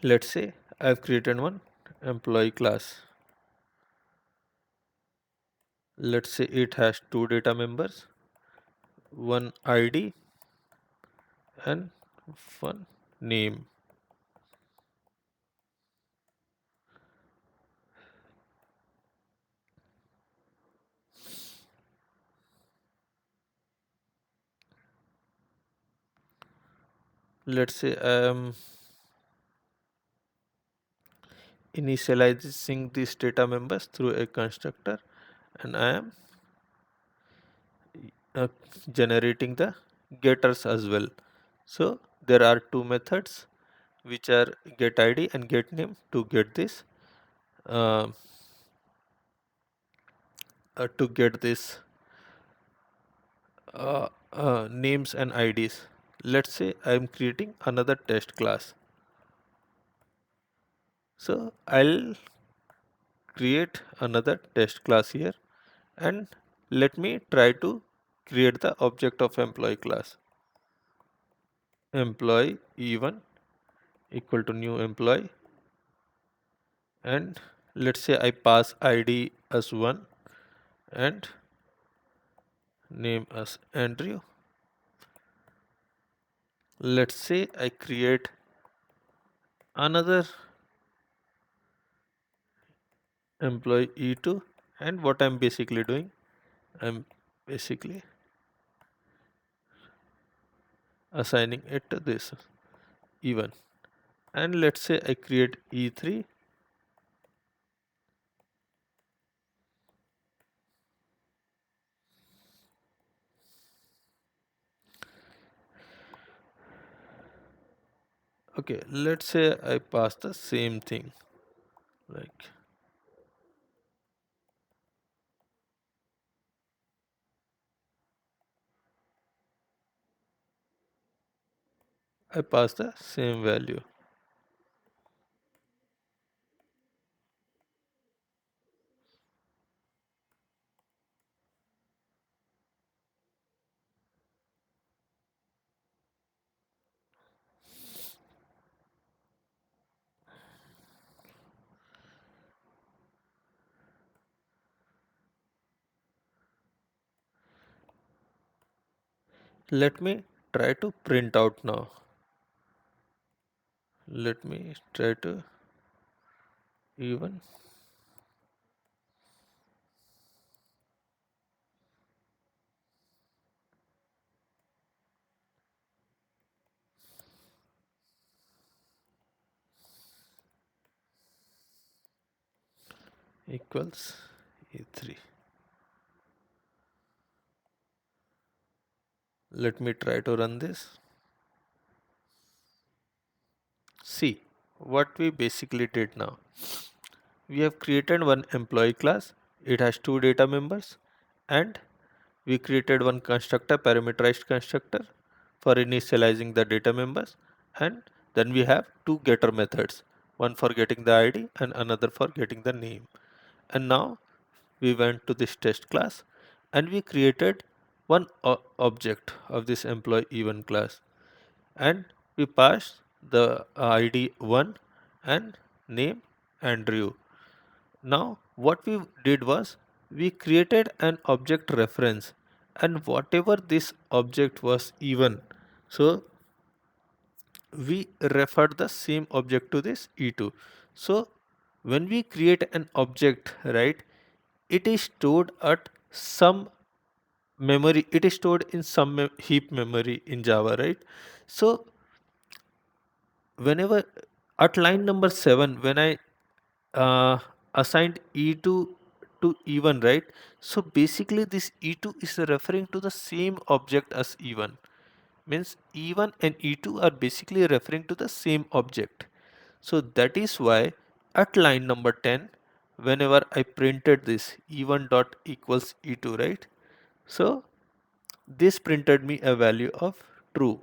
Let's say I've created one employee class. Let's say it has two data members, one ID and one name. let's say I am initializing these data members through a constructor, and I am uh, generating the getters as well. So there are two methods which are get id and get name to get this uh, to get this names and IDs. Let's say I'm creating another test class. So I'll create another test class here, and let me try to create the object of employee class. Employee e1 equal to new employee, and let's say I pass ID as 1 and name as Andrew. Let's say I create another employee e2, and what I'm basically doing, I'm basically assigning it to this e1, and let's say I create e3. Okay, let's say I pass the same thing, like I pass the same value. Let me try to print out now. Let me try to even equals e3. Let me try to run this. See what we basically did now. We have created one employee class. It has two data members, and we created one constructor, parameterized constructor, for initializing the data members, and then we have two getter methods, one for getting the ID and another for getting the name. And now we went to this test class and we created one object of this employee event class, and we passed the ID 1 and name Andrew. Now what we did was we created an object reference, and whatever this object was even, so we referred the same object to this e2. So when we create an object, right, it is stored at some memory, it is stored in some heap memory in Java, right? So whenever at line number 7, when I assigned e2 to e1, right? So basically this e2 is referring to the same object as e1. Means e1 and e2 are basically referring to the same object. So that is why at line number 10, whenever I printed this e1 dot equals e2, right? So this printed me a value of true,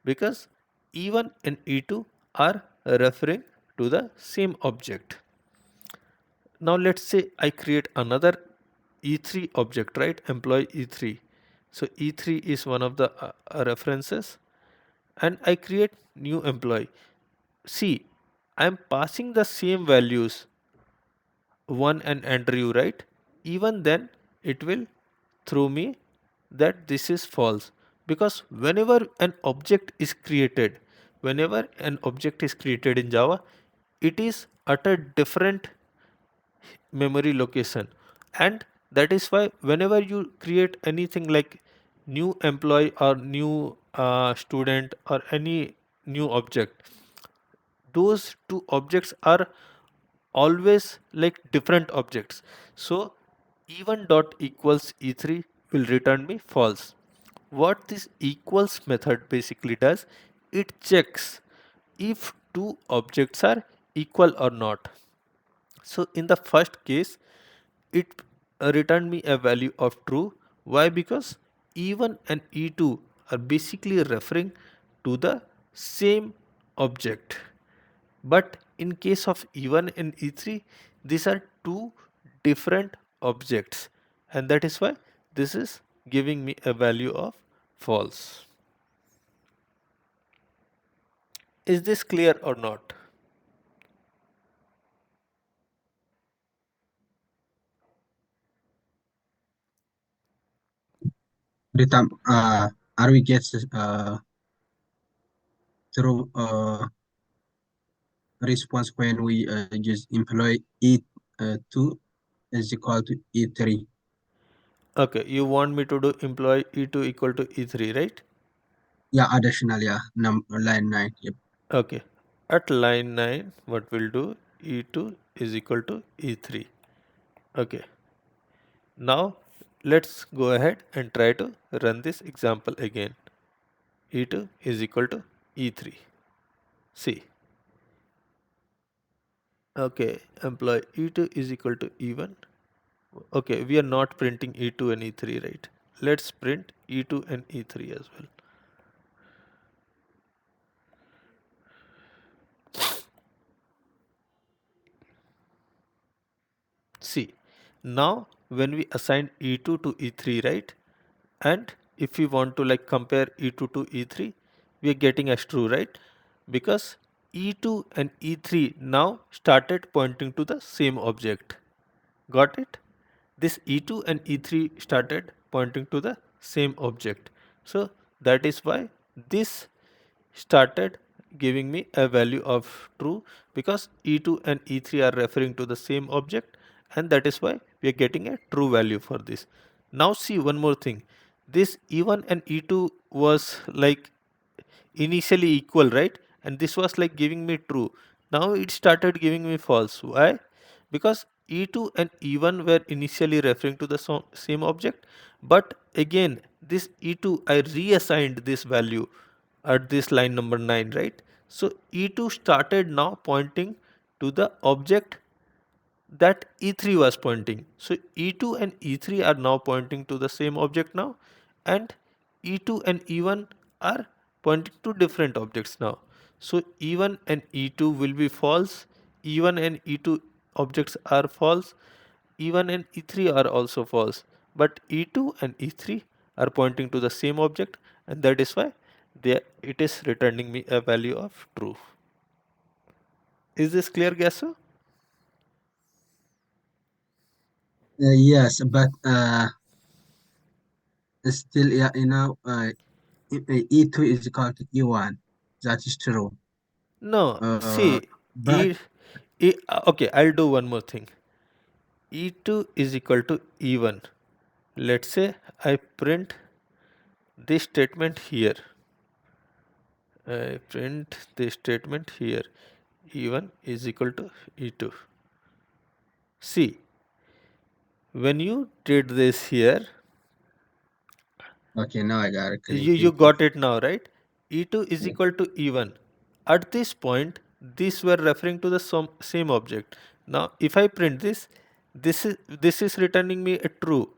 because e1 and e2 are referring to the same object. Now let's say I create another E3 object, right? Employee E3. So E3 is one of the references, and I create new employee. See, I'm passing the same values 1 and Andrew, right? Even then it will throw me that this is false, because whenever an object is created in Java, it is at a different memory location, and that is why whenever you create anything like new employee or new student or any new object, those two objects are always like different objects. So even dot equals e3 will return me false. What this equals method basically does, it checks if two objects are equal or not. So in the first case, it returned me a value of true. Why? Because E1 and E2 are basically referring to the same object. But in case of E1 and E3, these are two different objects, and that is why this is giving me a value of false. Is this clear or not? The time are we get through response when we just employ E2 is equal to E3. Okay, you want me to do employ E2 equal to E3, right? Yeah, additional, yeah, line 9. Yep. Okay, at line 9, what we'll do, E2 is equal to E3. Okay, now let's go ahead and try to run this example again. E2 is equal to E3. See, okay, employ E2 is equal to E1. Okay, we are not printing E2 and E3, right? Let's print E2 and E3 as well. See, now when we assign E2 to E3, right? And if we want to like compare E2 to E3, we are getting as true, right? Because E2 and E3 now started pointing to the same object. Got it? This E2 and E3 started pointing to the same object. So that is why this started giving me a value of true, because E2 and E3 are referring to the same object, and that is why we are getting a true value for this. Now see one more thing. This E1 and E2 was like initially equal, right? And this was like giving me true. Now it started giving me false. Why? Because E2 and E1 were initially referring to the same object, but again this E2 I reassigned this value at this line number 9, right? So E2 started now pointing to the object that E3 was pointing. So E2 and E3 are now pointing to the same object now, and E2 and E1 are pointing to different objects now. So E1 and E2 will be false, E1 and E2 objects are false, E1 and E3 are also false, but E2 and E3 are pointing to the same object, and that is why it is returning me a value of true. Is this clear, Gaso? Yes, but still, yeah, E2 is equal to E1. That is true. No, Uh, see, but okay, I'll do one more thing. E2 is equal to E1. Let's say I print this statement here. I print this statement here. E1 is equal to E2. See, when you did this here, okay, now I got it you connected. got it now, right? E2 is equal to E1. At this point, these were referring to the same object. Now, if I print this, this is returning me a true.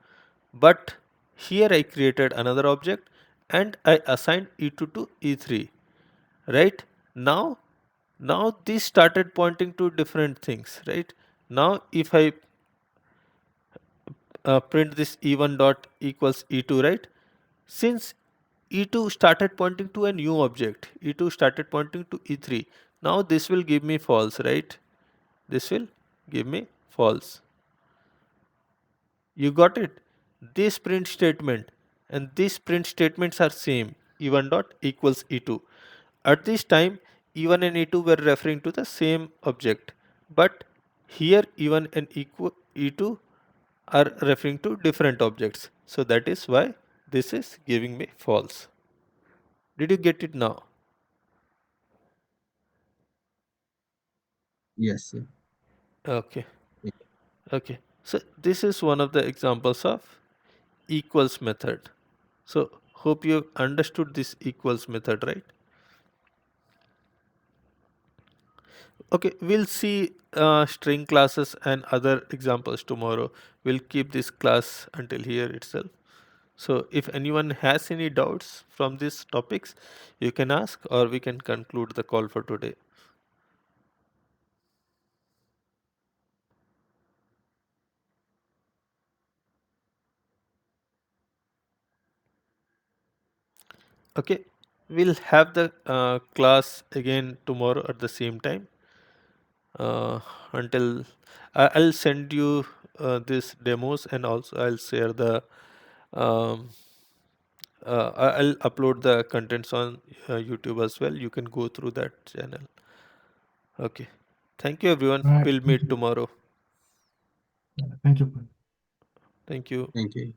But here I created another object and I assigned E2 to E3. Right? Now, now this started pointing to different things, right? Now, if I print this E1 dot equals E2, right? Since E2 started pointing to a new object, E2 started pointing to E3. Now this will give me false, right? This will give me false. You got it? This print statement and this print statements are same. E1 dot equals E2. At this time, E1 and E2 were referring to the same object. But here E1 and E2 are referring to different objects. So that is why this is giving me false. Did you get it now? Yes, yeah. Okay. Yeah. Okay. So this is one of the examples of equals method. So hope you understood this equals method, right? Okay, we'll see string classes and other examples tomorrow. We'll keep this class until here itself. So if anyone has any doubts from these topics, you can ask, or we can conclude the call for today. Okay, we'll have the class again tomorrow at the same time. Until I'll send you this demos, and also I'll share the um, I'll upload the contents on YouTube as well. You can go through that channel. Okay. Thank you, everyone. All right. We'll Thank meet you. tomorrow. Thank you. Thank you. Thank you.